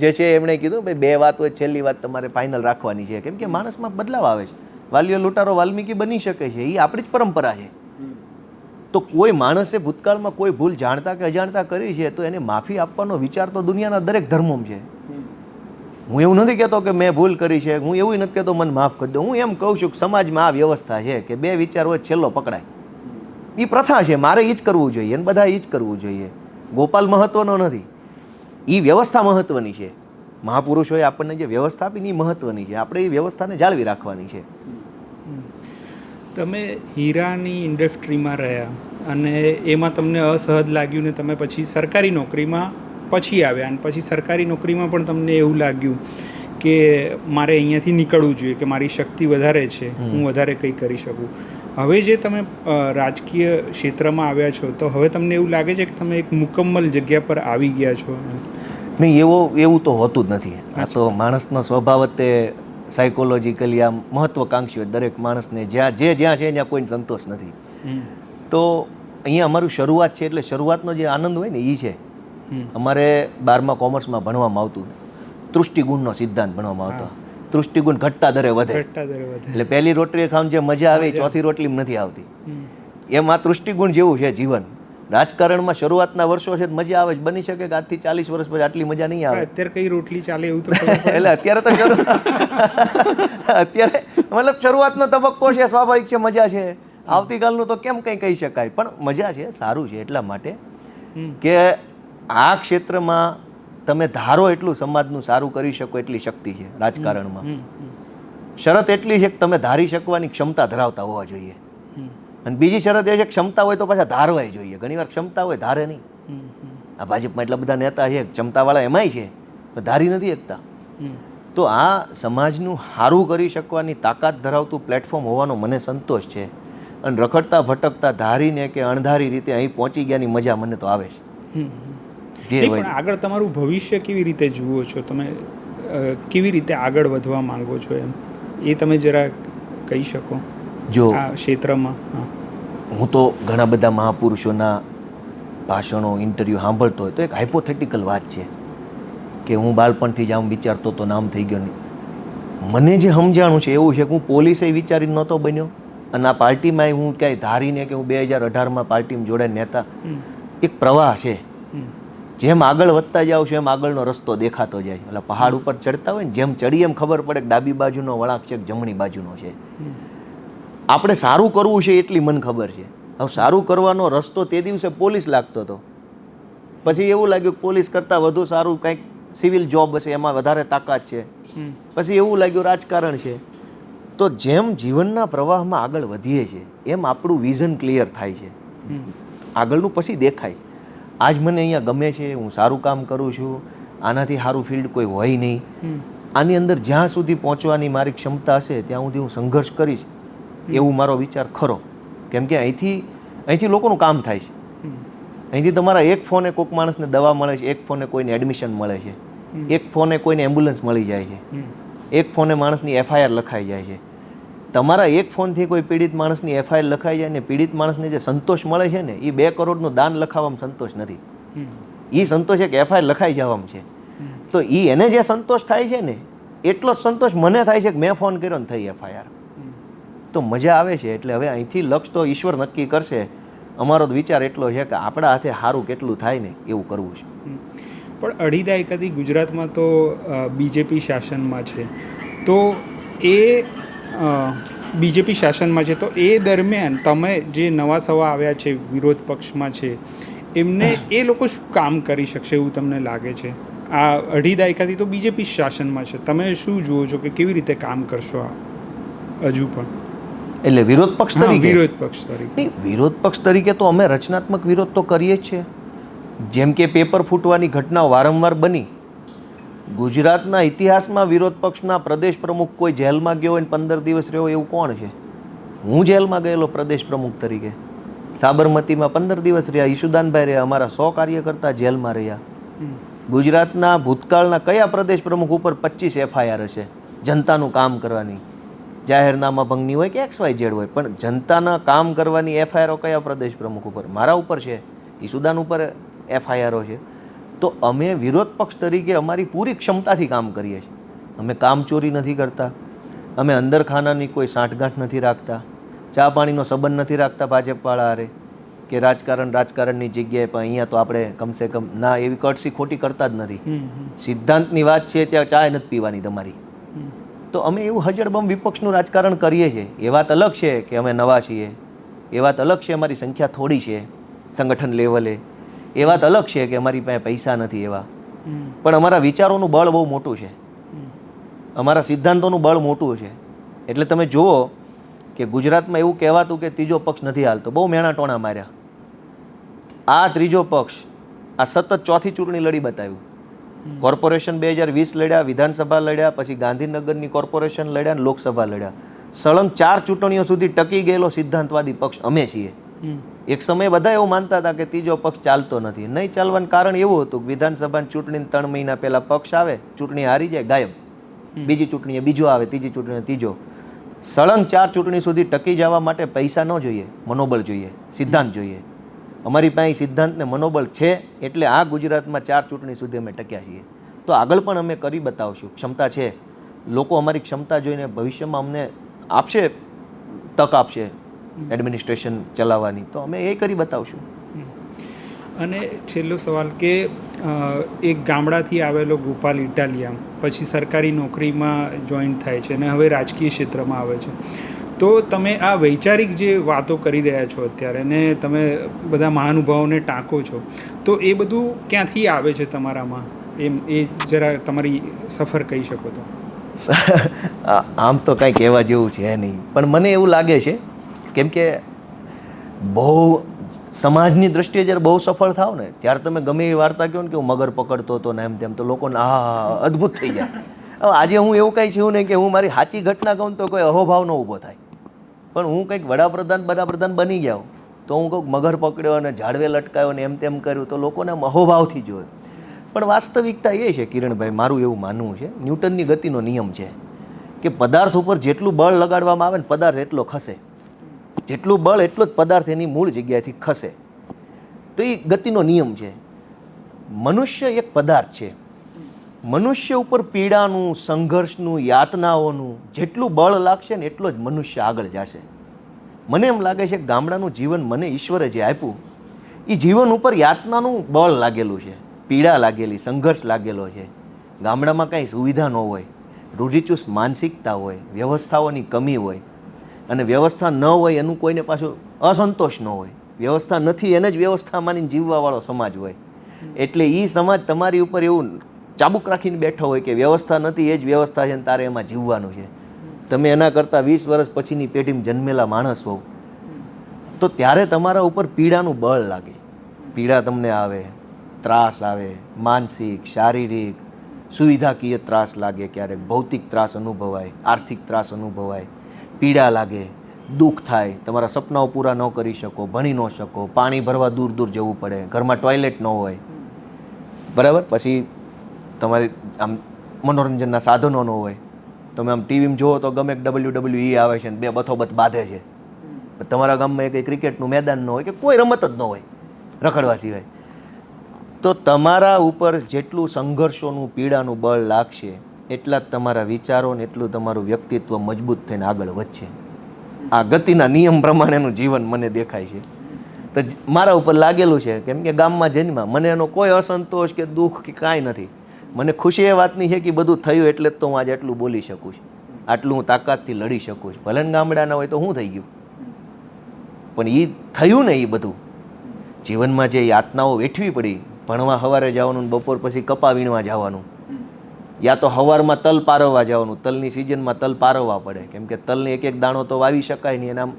જે છે એમણે કીધું ભાઈ 2 વાત હોય છેલ્લી વાત તમારે ફાઇનલ રાખવાની છે. કેમ કે માણસમાં બદલાવ આવે છે. વાલીઓ લૂંટારો વાલ્મીકી બની શકે છે, એ આપણી જ પરંપરા છે. તો કોઈ માણસે ભૂતકાળમાં કોઈ ભૂલ જાણતા કે અજાણતા કરી છે તો એને માફી આપવાનો વિચાર તો દુનિયાના દરેક ધર્મોમાં છે. હું એવું નથી કહેતો કે મેં ભૂલ કરી છે, હું એવું નથી કહેતો મને માફ કરી દો. હું એમ કહું છું કે સમાજમાં આ વ્યવસ્થા છે કે 2 વિચાર હોય છેલ્લો પકડાય. એ પ્રથા છે, મારે એ જ કરવું જોઈએ અને બધા એ જ કરવું જોઈએ. ગોપાલ મહત્વનો નથી, એ વ્યવસ્થા મહત્વની છે. મહાપુરુષોએ આપણને જે વ્યવસ્થા આપી એ મહત્વની છે. આપણે એ વ્યવસ્થાને જાળવી રાખવાની છે. તમે હીરાની ઇન્ડસ્ટ્રીમાં રહ્યા અને એમાં તમને અસહજ લાગ્યું ને તમે પછી સરકારી નોકરીમાં પછી આવ્યા અને પછી સરકારી નોકરીમાં પણ તમને એવું લાગ્યું કે મારે અહીંયાથી નીકળવું જોઈએ, કે મારી શક્તિ વધારે છે, હું વધારે કંઈ કરી શકું. હવે જે તમે રાજકીય ક્ષેત્રમાં આવ્યા છો તો હવે તમને એવું લાગે છે કે તમે એક મુકમ્મલ જગ્યા પર આવી ગયા છો? નહીં, એવું તો હોતું જ નથી. આ તો માણસનો સ્વભાવ જ તે સાયકોલોજીકલી આમ મહત્વકાંક્ષી હોય. દરેક માણસને જ્યાં છે ત્યાં કોઈને સંતોષ નથી. તો અહીંયા અમારું શરૂઆત છે એટલે શરૂઆતનો જે આનંદ હોય ને એ છે. અમારે 12મા કોમર્સમાં ભણવામાં આવતું તૃષ્ટિગુણનો સિદ્ધાંત ભણવામાં આવતો. તૃષ્ટિગુણ ઘટતા દરે વધે. એટલે પહેલી રોટલી ખાવાની જે મજા આવે ચોથી રોટલીમાં નથી આવતી. એમ આ તૃષ્ટિગુણ જેવું છે જીવન. રાજકારણમાં શરૂઆતના વર્ષો છે મજા આવે, બની શકે કે આજથી 40 વર્ષ પછી આટલી મજા નહીં આવે. અત્યારે કઈ રોટલી ચાલે એવું તો એટલે અત્યારે તો અત્યારે મતલબ શરૂઆતનો તબક્કો છે, સ્વાભાવિક છે, મજા છે. આવતીકાલનું તો કેમ કંઈ કહી શકાય, પણ મજા છે, સારું છે. એટલા માટે કે આ ક્ષેત્રમાં તમે ધારો એટલું સમાજનું સારું કરી શકો એટલી શક્તિ છે રાજકારણમાં. શરત એટલી છે કે તમે ધારી શકવાની ક્ષમતા ધરાવતા હોવા જોઈએ. અને બીજી શરત એ છે કે ક્ષમતા હોય તો પાછા ધારવાય જોઈએ. ઘણીવાર ક્ષમતા હોય ધારે નહીં. આ ભાજપમાં એટલા બધા નેતા છે, ક્ષમતાવાળા એમાંય છે, પણ ધારી નથી શકતા. તો આ સમાજનું સારું કરી શકવાની તાકાત ધરાવતું પ્લેટફોર્મ હોવાનો મને સંતોષ છે. અને રખડતા ભટકતા ધારીને કે અણધારી રીતે અહીં પહોંચી ગયાની મજા મને તો આવે છે. નહીં, પણ આગળ તમારું ભવિષ્ય કેવી રીતે જુઓ છો તમે? કેવી રીતે આગળ વધવા માંગો છો એમ એ તમે જરા કહી શકો જો આ ક્ષેત્રમાં? હું તો ઘણા બધા મહાપુરુષોના ભાષણો ઇન્ટરવ્યૂ સાંભળતો હોય તો એક હાઇપોથેટિકલ વાત છે કે હું બાળપણથી જ આમ વિચારતો તો નામ થઈ ગયો નહીં. મને જે સમજાણું છે એવું છે કે હું પોલીસે વિચારી નહોતો બન્યો અને આ પાર્ટીમાં હું ક્યાંય ધારીને કે હું 2018માં પાર્ટીમાં જોડાઈને નેતા. એક પ્રવાહ છે, જેમ આગળ વધતા જાવ છો એમ આગળનો રસ્તો દેખાતો જાય. એટલે પહાડ ઉપર ચડતા હોય ને જેમ ચડીએ એમ ખબર પડે કે ડાબી બાજુનો વળાંક છે કે જમણી બાજુનો છે. આપણે સારું કરવું છે એટલી મને ખબર છે. હવે સારું કરવાનો રસ્તો તે દિવસે પોલીસ લાગતો હતો, પછી એવું લાગ્યું કે પોલીસ કરતાં વધુ સારું કંઈક સિવિલ જોબ હશે, એમાં વધારે તાકાત છે. પછી એવું લાગ્યું રાજકારણ છે. તો જેમ જીવનના પ્રવાહમાં આગળ વધીએ છીએ એમ આપણું વિઝન ક્લિયર થાય છે, આગળનું પછી દેખાય. આજ મને અહીંયા ગમે છે, હું સારું કામ કરું છું, આનાથી સારું ફિલ્ડ કોઈ હોય નહીં. આની અંદર જ્યાં સુધી પહોંચવાની મારી ક્ષમતા હશે ત્યાં સુધી હું સંઘર્ષ કરીશ એવું મારો વિચાર ખરો. કેમ કે અહીંથી લોકોનું કામ થાય છે. અહીંથી તમારા એક ફોને કોઈક માણસને દવા મળે છે, એક ફોને કોઈને એડમિશન મળે છે, એક ફોને કોઈને એમ્બ્યુલન્સ મળી જાય છે, એક ફોને માણસની FIR લખાઈ જાય છે. તમારા એક ફોનથી કોઈ પીડિત માણસની FIR લખાઈ જાય ને પીડિત માણસને જે સંતોષ મળે છે ને એ 2 કરોડનું દાન લખાવવામાં સંતોષ નથી. એ સંતોષ એક FIR લખાઈ જવામાં છે. તો એને જે સંતોષ થાય છે ને એટલો જ સંતોષ મને થાય છે કે મેં ફોન કર્યો ને થઈ FIR. તો મજા આવે છે. એટલે હવે અહીંથી લક્ષ્ય તો ઈશ્વર નક્કી કરશે. અમારો વિચાર એટલો છે કે આપણા હાથે સારું કેટલું થાય ને એવું કરવું છે. પણ અઢી દાયકાથી ગુજરાતમાં તો બીજેપી શાસનમાં છે, તો એ બીજેપી શાસનમાં છે તો એ દરમિયાન તમે જે નવા સવા આવ્યા છે વિરોધ પક્ષમાં છે એમને એ લોકો શું કામ કરી શકશે એવું તમને લાગે છે? આ અઢી દાયકાથી તો બીજેપી શાસનમાં છે, તમે શું જુઓ છો કે કેવી રીતે કામ કરશો હજુ પણ? એટલે વિરોધ પક્ષ તરીકે? વિરોધ પક્ષ તરીકે વિરોધ પક્ષ તરીકે તો અમે રચનાત્મક વિરોધ તો કરીએ જ છીએ. જેમ કે પેપર ફૂટવાની ઘટનાઓ વારંવાર બની. ગુજરાતના ઇતિહાસમાં વિરોધ પક્ષના પ્રદેશ પ્રમુખ કોઈ જેલમાં ગયો હોય ને 15 દિવસ રહ્યો એવું કોણ છે? હું જેલમાં ગયેલો પ્રદેશ પ્રમુખ તરીકે. સાબરમતીમાં 15 દિવસ રહ્યા, ઈશુદાનભાઈ રહ્યા, અમારા 100 કાર્યકર્તા જેલમાં રહ્યા. ગુજરાતના ભૂતકાળના કયા પ્રદેશ પ્રમુખ ઉપર 25 FIR હશે જનતાનું કામ કરવાની? જાહેરનામા ભંગની હોય કે XYZ હોય, પણ જનતાના કામ કરવાની FIR કયા પ્રદેશ પ્રમુખ ઉપર? મારા ઉપર છે, ઈશુદાન ઉપર FIR છે. તો અમે વિરોધ પક્ષ તરીકે અમારી પૂરી ક્ષમતાથી કામ કરીએ છીએ. અમે કામચોરી નથી કરતા, અમે અંદર ખાનાની કોઈ સાંઠગાંઠ નથી રાખતા, ચા પાણીનો સંબંધ નથી રાખતા ભાજપવાળા હારે કે રાજકારણની જગ્યાએ. પણ અહીંયા તો આપણે કમસે કમ ના એવી કટસી ખોટી કરતા જ નથી. સિદ્ધાંતની વાત છે ત્યાં ચા નથી પીવાની તમારી. તો અમે એવું હજળબમ વિપક્ષનું રાજકારણ કરીએ છીએ. એ વાત અલગ છે કે અમે નવા છીએ, એ વાત અલગ છે અમારી સંખ્યા થોડી છે સંગઠન લેવલે, એ વાત અલગ છે કે અમારી પાસે પૈસા નથી એવા. પણ અમારા વિચારોનું બળ બહુ મોટું છે, અમારા સિદ્ધાંતોનું બળ મોટું છે. એટલે તમે જુઓ કે ગુજરાતમાં એવું કહેવાતું કે ત્રીજો પક્ષ નથી હાલતો, બહુ મેણા ટોણા માર્યા. આ ત્રીજો પક્ષ આ સતત ચોથી ચૂંટણી લડી બતાવ્યું. કોર્પોરેશન 2020 લડ્યા, વિધાનસભા લડ્યા, પછી ગાંધીનગરની કોર્પોરેશન લડ્યા અને લોકસભા લડ્યા. સળંગ 4 ચૂંટણીઓ સુધી ટકી ગયેલો સિદ્ધાંતવાદી પક્ષ અમે છીએ. એક સમયે બધા એવું માનતા હતા કે ત્રીજો પક્ષ ચાલતો નથી. નહીં ચાલવાનું કારણ એવું હતું કે વિધાનસભાની ચૂંટણીને 3 મહિના પહેલાં પક્ષ આવે, ચૂંટણી હારી જાય, ગાયબ. બીજી ચૂંટણીએ બીજો આવે, ત્રીજી ચૂંટણીએ ત્રીજો. સળંગ 4 ચૂંટણી સુધી ટકી જવા માટે પૈસા ન જોઈએ, મનોબળ જોઈએ, સિદ્ધાંત જોઈએ. અમારી પાસે સિદ્ધાંતને મનોબળ છે એટલે આ ગુજરાતમાં 4 ચૂંટણી સુધી અમે ટક્યા છીએ. તો આગળ પણ અમે કરી બતાવશું. ક્ષમતા છે, લોકો અમારી ક્ષમતા જોઈને ભવિષ્યમાં અમને આપશે, તક આપશે એડમિનિસ્ટ્રેશન ચલાવવાની, તો અમે એ કરી બતાવશું. અને છેલ્લો સવાલ કે એક ગામડાથી આવેલો ગોપાલ ઇટાલિયા પછી સરકારી નોકરીમાં જોઈન થાય છે અને હવે રાજકીય ક્ષેત્રમાં આવે છે. તો તમે આ વૈચારિક જે વાતો કરી રહ્યા છો અત્યારે ને તમે બધા મહાનુભાવોને ટાંકો છો, તો એ બધું ક્યાંથી આવે છે તમારામાં? એ જરા તમારી સફર કહી શકો તો. આમ તો કાંઈ કહેવા જેવું છે નહીં, પણ મને એવું લાગે છે કેમ કે બહુ સમાજની દ્રષ્ટિએ જ્યારે બહુ સફળ થાવ ને ત્યારે તમે ગમે એવી વાર્તા કહો ને કે હું મગર પકડતો હતો ને એમ તેમ, તો લોકોને અદ્ભુત થઈ જાય. હવે આજે હું એવું કાંઈ છું ને કે હું મારી સાચી ઘટના કહું તો કોઈ અહોભાવ ન ઊભો થાય, પણ હું કંઈક વડાપ્રધાન બની જાઉં તો હું કહું મગર પકડ્યો અને ઝાડવે લટકાયો ને એમ તેમ કર્યું તો લોકોને આમ અહોભાવથી જોયું. પણ વાસ્તવિકતા એ છે કિરણભાઈ, મારું એવું માનવું છે, ન્યૂટનની ગતિનો નિયમ છે કે પદાર્થ ઉપર જેટલું બળ લગાડવામાં આવે ને પદાર્થ એટલો ખસે, જેટલું બળ એટલો જ પદાર્થ એની મૂળ જગ્યાએથી ખસે. તો એ ગતિનો નિયમ છે. મનુષ્ય એક પદાર્થ છે. મનુષ્ય ઉપર પીડાનું, સંઘર્ષનું, યાતનાઓનું જેટલું બળ લાગશે ને એટલો જ મનુષ્ય આગળ જશે. મને એમ લાગે છે કે ગામડાનું જીવન મને ઈશ્વરે જે આપ્યું એ જીવન ઉપર યાતનાનું બળ લાગેલું છે, પીડા લાગેલી, સંઘર્ષ લાગેલો છે. ગામડામાં કાંઈ સુવિધા ન હોય, રૂઢિચુસ્ત માનસિકતા હોય, વ્યવસ્થાઓની કમી હોય, અને વ્યવસ્થા ન હોય એનું કોઈને પાછું અસંતોષ ન હોય. વ્યવસ્થા નથી એને જ વ્યવસ્થા માનીને જીવવાવાળો સમાજ હોય. એટલે એ સમાજ તમારી ઉપર એવું ચાબુક રાખીને બેઠો હોય કે વ્યવસ્થા નથી એ જ વ્યવસ્થા છે ને તારે એમાં જીવવાનું છે. તમે એના કરતાં 20 વર્ષ પછીની પેઢીમાં જન્મેલા માણસ હોવ તો ત્યારે તમારા ઉપર પીડાનું બળ લાગે. પીડા તમને આવે, ત્રાસ આવે, માનસિક, શારીરિક, સુવિધાકીય ત્રાસ લાગે, ક્યારેક ભૌતિક ત્રાસ અનુભવાય, આર્થિક ત્રાસ અનુભવાય, પીડા લાગે, દુઃખ થાય, તમારા સપનાઓ પૂરા ન કરી શકો, ભણી ન શકો, પાણી ભરવા દૂર દૂર જવું પડે, ઘરમાં ટોયલેટ ન હોય, બરાબર. પછી તમારે આમ મનોરંજનના સાધનો ન હોય, તમે આમ ટીવીમાં જુઓ તો ગમે WWE આવે છે ને બે બથોબથ બાંધે છે. તમારા ગામમાં એક ક્રિકેટનું મેદાન ન હોય કે કોઈ રમત જ ન હોય રખડવા સિવાય, તો તમારા ઉપર જેટલું સંઘર્ષોનું, પીડાનું બળ લાગશે એટલા જ તમારા વિચારો ને એટલું તમારું વ્યક્તિત્વ મજબૂત થઈને આગળ વધશે. આ ગતિના નિયમ પ્રમાણેનું જીવન મને દેખાય છે, તો મારા ઉપર લાગેલું છે. કેમ કે ગામમાં જન્મા મને એનો કોઈ અસંતોષ કે દુઃખ કે કાંઈ નથી. મને ખુશી એ વાતની છે કે બધું થયું એટલે જ તો હું આજે આટલું બોલી શકું છું, આટલું હું તાકાતથી લડી શકું છું. ભલે ગામડાના હોય તો શું થઈ ગયું, પણ એ થયું ને એ બધું જીવનમાં જે યાતનાઓ વેઠવી પડી, ભણવા સવારે જવાનું, બપોર પછી કપા વીણવા જવાનું, યા તો સવારમાં તલ પારવવા જવાનું. તલની સિઝનમાં તલ પારવવા પડે, કેમ કે તલને એક એક દાણો તો વાવી શકાય નહીં, એના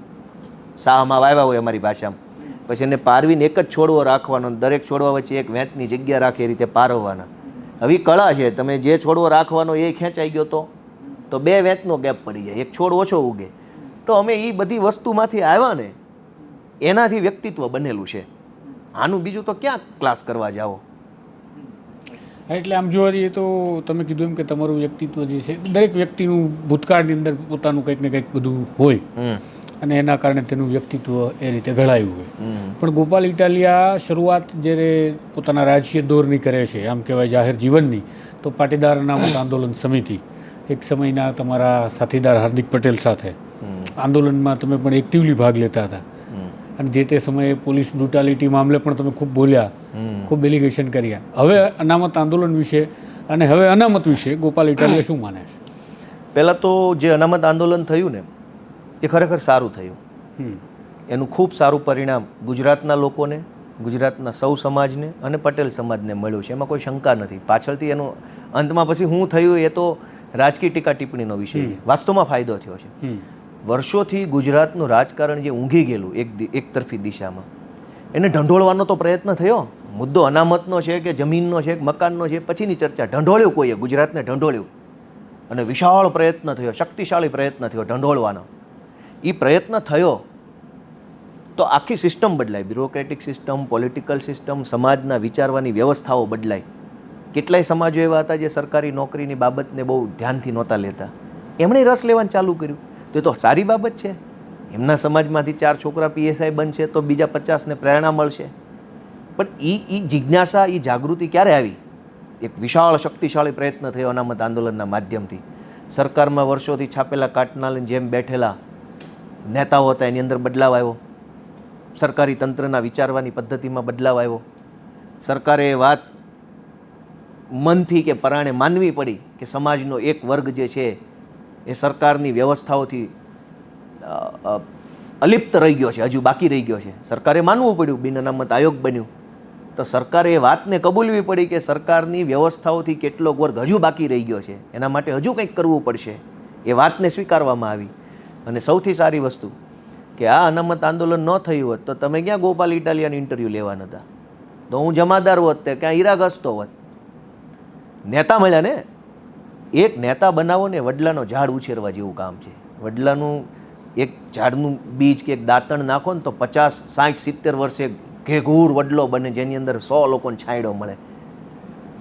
સાહમાં વાવ્યા હોય અમારી ભાષામાં. પછી એને પારવીને એક જ છોડવો રાખવાનો, દરેક છોડવા વચ્ચે એક વેંતની જગ્યા રાખે એ રીતે પારવવાના. હવે કળા છે, તમે જે છોડવો રાખવાનો એ ખેંચાઈ ગયો તો બે વેંતનો ગેપ પડી જાય, એક છોડ ઓછો ઉગે. તો અમે એ બધી વસ્તુમાંથી આવ્યા ને એનાથી વ્યક્તિત્વ બનેલું છે. આનું બીજું તો ક્યાં ક્લાસ કરવા જાઓ. એટલે આમ જોવા જઈએ તો તમે કીધું એમ કે તમારું વ્યક્તિત્વ જે છે દરેક વ્યક્તિનું ભૂતકાળની અંદર પોતાનું કંઈક ને કંઈક બધું હોય અને એના કારણે તેનું વ્યક્તિત્વ એ રીતે ઘડાયું હોય. પણ ગોપાલ ઇટાલિયા શરૂઆત જ્યારે પોતાના રાજકીય દોરની કરે છે, આમ કહેવાય જાહેર જીવનની, તો પાટીદાર અનામત આંદોલન સમિતિ એક સમયના તમારા સાથીદાર હાર્દિક પટેલ સાથે આંદોલનમાં તમે પણ એક્ટિવલી ભાગ લેતા હતા અને જે તે સમયે પોલીસ બ્રુટાલિટી મામલે પણ તમે ખૂબ બોલ્યા, ખૂબ એલિગેશન કર્યા. હવે અનામત આંદોલન વિશે અને હવે અનામત વિશે ગોપાલ ઇટાલિયા શું માને છે? પહેલાં તો જે અનામત આંદોલન થયું ને એ ખરેખર સારું થયું. એનું ખૂબ સારું પરિણામ ગુજરાતના લોકોને, ગુજરાતના સૌ સમાજને અને પટેલ સમાજને મળ્યું છે, એમાં કોઈ શંકા નથી. પાછળથી એનું અંતમાં પછી શું થયું એ તો રાજકીય ટીકા ટિપ્પણીનો વિષય છે. વાસ્તવમાં ફાયદો થયો છે. વર્ષોથી ગુજરાતનું રાજકારણ જે ઊંઘી ગયેલું એક તરફી દિશામાં, એને ઢંઢોળવાનો તો પ્રયત્ન થયો. મુદ્દો અનામતનો છે કે જમીનનો છે કે મકાનનો છે પછીની ચર્ચા, ઢંઢોળ્યું કોઈએ, ગુજરાતને ઢંઢોળ્યું અને વિશાળ પ્રયત્ન થયો, શક્તિશાળી પ્રયત્ન થયો ઢંઢોળવાનો. એ પ્રયત્ન થયો તો આખી સિસ્ટમ બદલાય, બ્યુરોક્રેટિક સિસ્ટમ, પોલિટિકલ સિસ્ટમ, સમાજના વિચારવાની વ્યવસ્થાઓ બદલાય. કેટલાય સમાજો એવા હતા જે સરકારી નોકરીની બાબતને બહુ ધ્યાનથી નહોતા લેતા, એમણે રસ લેવાનું ચાલુ કર્યું. તો સારી બાબત છે. એમના સમાજમાંથી 4 છોકરા PSI બનશે તો બીજા 50ને પ્રેરણા મળશે. પણ એ જિજ્ઞાસા, એ જાગૃતિ ક્યારે આવી? એક વિશાળ શક્તિશાળી પ્રયત્ન થયો અનામત આંદોલનના માધ્યમથી. સરકારમાં વર્ષોથી છાપેલા કાટનાની જેમ બેઠેલા નેતાઓ હતા, એની અંદર બદલાવ આવ્યો. સરકારી તંત્રના વિચારવાની પદ્ધતિમાં બદલાવ આવ્યો. સરકારે એ વાત મનથી કે પરાણે માનવી પડી કે સમાજનો એક વર્ગ જે છે એ સરકારની વ્યવસ્થાઓથી અલિપ્ત રહી ગયો છે, હજુ બાકી રહી ગયો છે. સરકારે માનવું પડ્યું, બિન અનામત આયોગ બન્યું તો સરકારે એ વાતને કબૂલવી પડી કે સરકારની વ્યવસ્થાઓથી કેટલોક વર્ગ હજુ બાકી રહી ગયો છે, એના માટે હજુ કંઈક કરવું પડશે. એ વાતને સ્વીકારવામાં આવી. અને સૌથી સારી વસ્તુ કે આ અનામત આંદોલન ન થયું હોત તો તમે ક્યાં ગોપાલ ઇટાલિયાની ઇન્ટરવ્યૂ લેવા નહોતા, તો હું જમાદાર હોત તે ક્યાં ઈરા ગસતો હોત. નેતા મળ્યા ને. એક નેતા બનાવો ને વડલાનો ઝાડ ઉછેરવા જેવું કામ છે. વડલાનું એક ઝાડનું બીજ કે એક દાંતણ નાખો ને તો 50, 60, 70 વર્ષે ઘેઘૂર વડલો બને, જેની અંદર 100 લોકોને છાંયડો મળે.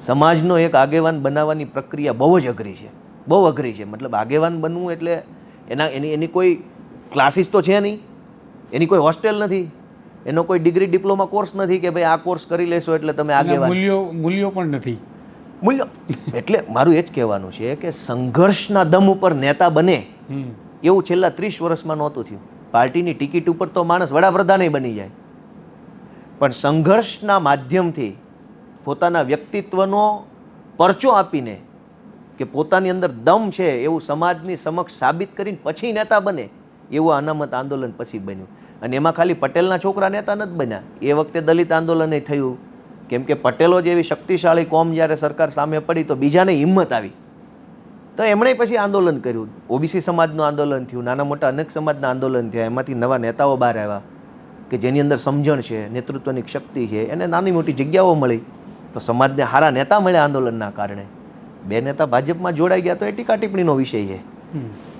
સમાજનો એક આગેવાન બનાવવાની પ્રક્રિયા બહુ જ અઘરી છે, બહુ અઘરી છે. મતલબ આગેવાન બનવું એટલે એની કોઈ ક્લાસીસ તો છે નહીં, એની કોઈ હોસ્ટેલ નથી, એનો કોઈ ડિગ્રી ડિપ્લોમા કોર્સ નથી કે ભાઈ આ કોર્સ કરી લેશો એટલે તમે આગેવાન. મૂલ્યો પણ નથી. મૂલ્ય એટલે મારું એ જ કહેવાનું છે કે સંઘર્ષના દમ ઉપર નેતા બને એવું છેલ્લા 30 વર્ષમાં નહોતું થયું. પાર્ટીની ટિકિટ ઉપર તો માણસ વડાપ્રધાન બની જાય, પણ સંઘર્ષના માધ્યમથી પોતાના વ્યક્તિત્વનો પરચો આપીને કે પોતાની અંદર દમ છે એવું સમાજની સમક્ષ સાબિત કરીને પછી નેતા બને, એવું અનામત આંદોલન પછી બન્યું. અને એમાં ખાલી પટેલના છોકરા નેતા નથી બન્યા, એ વખતે દલિત આંદોલન થયું. કેમ કે પટેલો જેવી શક્તિશાળી કોમ જ્યારે સરકાર સામે પડી તો બીજાને હિંમત આવી, તો એમણે પછી આંદોલન કર્યું. ઓબીસી સમાજનું આંદોલન થયું, નાના મોટા અનેક સમાજના આંદોલન થયા, એમાંથી નવા નેતાઓ બહાર આવ્યા કે જેની અંદર સમજણ છે, નેતૃત્વની શક્તિ છે, એને નાની મોટી જગ્યાઓ મળી, તો સમાજને સારા નેતા મળ્યા આંદોલનના કારણે. 2 નેતા ભાજપમાં જોડાઈ ગયા તો એ ટીકા ટિપ્પણીનો વિષય છે.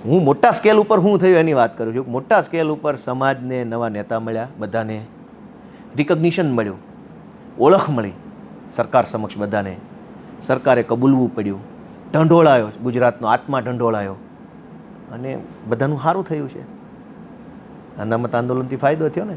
હું મોટા સ્કેલ ઉપર શું થયું એની વાત કરું છું. મોટા સ્કેલ ઉપર સમાજને નવા નેતા મળ્યા, બધાને રિકગ્નિશન મળ્યું, ઓળખ મળી સરકાર સમક્ષ બધાને. સરકારે કબૂલવું પડ્યું, ઢંઢોળાયો, ગુજરાતનો આત્મા ઢંઢોળાયો અને બધાનું સારું થયું છે. અનામત આંદોલનથી ફાયદો થયો ને.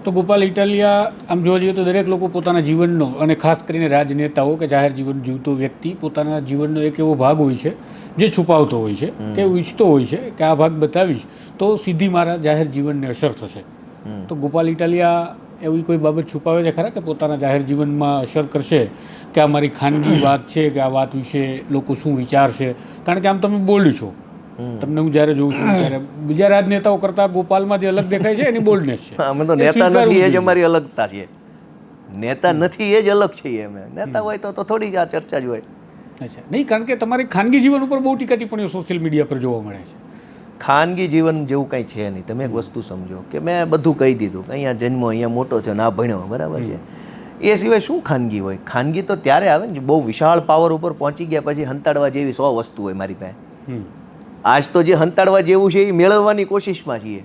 તો ગોપાલ ઇટાલિયા આમ જોવા જઈએ તો દરેક લોકો પોતાના જીવનનો, અને ખાસ કરીને રાજનેતાઓ કે જાહેર જીવન જીવતો વ્યક્તિ પોતાના જીવનનો એક એવો ભાગ હોય છે જે છુપાવતો હોય છે, કે એવું ઈચ્છતો હોય છે કે આ ભાગ બતાવીશ તો સીધી મારા જાહેર જીવનને અસર થશે. તો ગોપાલ ઇટાલિયા એવી કોઈ બાબત છુપાવે છે ખરા કે પોતાના જાહેર જીવનમાં અસર કરશે, કે આ મારી ખાનગી વાત છે, કે આ વાત વિશે લોકો શું વિચારશે? કારણ કે આમ તમે બોલ્ડ છો, તમને હું જ્યારે જોઉં છું ત્યારે બીજા રાજનેતાઓ કરતાં ગોપાલમાં જે અલગ દેખાય છે એની બોલ્ડનેસ છે. અમે તો નેતા નથી એ જ અમારી અલગતા છે. નેતા નથી એ જ અલગ છીએ અમે. નેતા હોય તો થોડી જ આ ચર્ચા જ હોય. અચ્છા, નહીં, કારણ કે તમારી ખાનગી જીવન ઉપર બહુ ટીકા ટિપ્પણીઓ સોશિયલ મીડિયા પર જોવા મળે છે. ખાનગી જીવન જેવું કંઈ છે નહીં. તમે એક વસ્તુ સમજો કે મેં બધું કહી દીધું, અહીંયા જન્મો, અહીંયા મોટો થયો, ના ભણ્યો, બરાબર છે. એ સિવાય શું ખાનગી હોય? ખાનગી તો ત્યારે આવે ને બહુ વિશાળ પાવર ઉપર પહોંચી ગયા પછી હંતાડવા જેવી 100 વસ્તુ હોય મારી પાસે. આજ તો જે હંતાડવા જેવું છે એ મેળવવાની કોશિશમાં છીએ.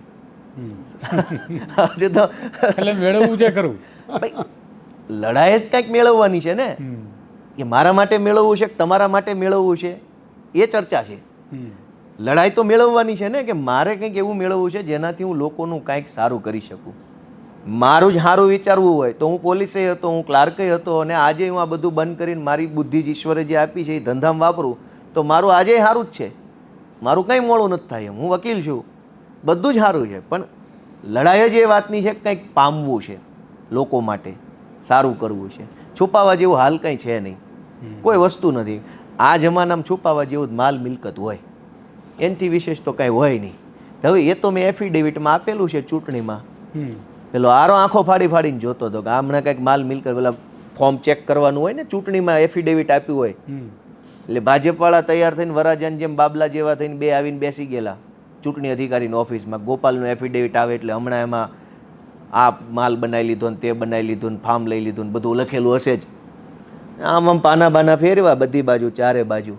આજે તો એટલે મેળવવું છે ખરું. ભાઈ લડાઈ જ કંઈક મેળવવાની છે ને, કે મારા માટે મેળવવું છે કે તમારા માટે મેળવવું છે, એ ચર્ચા છે. લડાઈ તો મેળવવાની છે ને, કે મારે કંઈક એવું મેળવવું છે જેનાથી હું લોકોનું કાંઈક સારું કરી શકું. મારું જ સારું વિચારવું હોય તો હું પોલીસે હતો, હું ક્લાર્કે હતો, અને આજે હું આ બધું બંધ કરીને મારી બુદ્ધિ જ ઈશ્વરે જે આપી છે એ ધંધામાં વાપરું તો મારું આજે સારું જ છે, મારું કંઈ મોડું નથી થાય. હું વકીલ છું, બધું જ સારું છે, પણ લડાઈ જ એ વાતની છે કે કંઈક પામવું છે, લોકો માટે સારું કરવું છે. છુપાવવા જેવું હાલ કંઈ છે નહીં, કોઈ વસ્તુ નથી. આ જમાનામાં છુપાવવા જેવું જ માલ મિલકત હોય, એનાથી વિશેષ તો કાંઈ હોય નહીં. હવે એ તો મેં એફિડેવિટમાં આપેલું છે ચૂંટણીમાં. પેલો આરો આંખો ફાડી ફાડીને જોતો હતો કે આ હમણાં કંઈક માલ મિલકત, પેલા ફોર્મ ચેક કરવાનું હોય ને ચૂંટણીમાં, એફિડેવિટ આપ્યું હોય એટલે ભાજપવાળા તૈયાર થઈને વરાજાની જેમ બાબલા જેવા થઈને 2 આવીને બેસી ગયેલા ચૂંટણી અધિકારીની ઓફિસમાં. ગોપાલનું એફિડેવિટ આવે એટલે હમણાં એમાં આ માલ બનાવી લીધો ને તે બનાવી લીધું ને ફાર્મ લઈ લીધું ને બધું લખેલું હશે જ. આમ પાના બાના ફેરવા બધી બાજુ, ચારે બાજુ.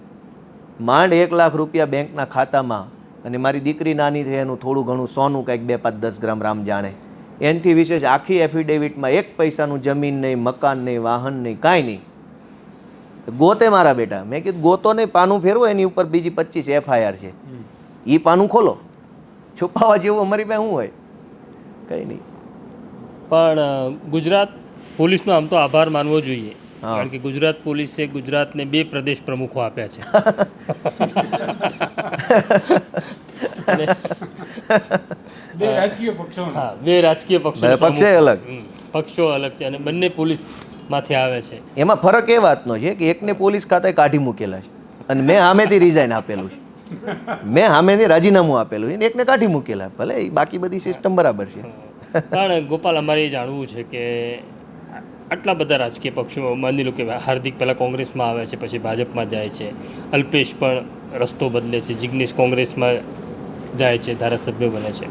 માંડ 1 લાખ રૂપિયા બેંકના ખાતામાં, અને મારી દીકરી નાની થઈ એનું થોડું ઘણું સોનું કંઈક 2, 5, 10 ગ્રામ રામ જાણે. એનાથી વિશેષ આખી એફિડેવિટમાં 1 પૈસાનું જમીન નહીં, મકાન નહીં, વાહન નહીં, કાંઈ નહીં. ગોતે મારા બેટા. મેં કીધું ગોતો નહીં, પાનું ફેરવો, એની ઉપર બીજી 25 FIR છે, એ પાનું ખોલો. છુપાવવા જેવું અમારી પાસે શું હોય? કંઈ નહીં. પણ ગુજરાત પોલીસનો આમ તો આભાર માનવો જોઈએ, કારણ કે ગુજરાત પોલીસે ગુજરાતને 2 પ્રદેશ પ્રમુખો આપ્યા છે. બે રાજકીય પક્ષો. હા, 2 રાજકીય પક્ષો, પક્ષે અલગ, પક્ષો અલગ છે, અને બંને પોલીસમાંથી આવે છે. એમાં ફરક એ વાતનો છે કે એકને પોલીસ ખાતે કાઢી મૂકેલા છે અને મેં સામેથી રિઝાઇન આપેલું છે, મેં સામેથી રાજીનામું આપેલું છે, એકને કાઢી મૂકેલા. ભલે બાકી બધી સિસ્ટમ બરાબર છે. પણ ગોપાલ, અમારે એ જાણવું છે કે આટલા બધા રાજકીય પક્ષો, માની લો કે હાર્દિક પહેલાં કોંગ્રેસમાં આવે છે, પછી ભાજપમાં જાય છે, અલ્પેશ પણ રસ્તો બદલે છે, જિગ્નેશ કોંગ્રેસમાં જાય છે, ધારાસભ્ય બને છે.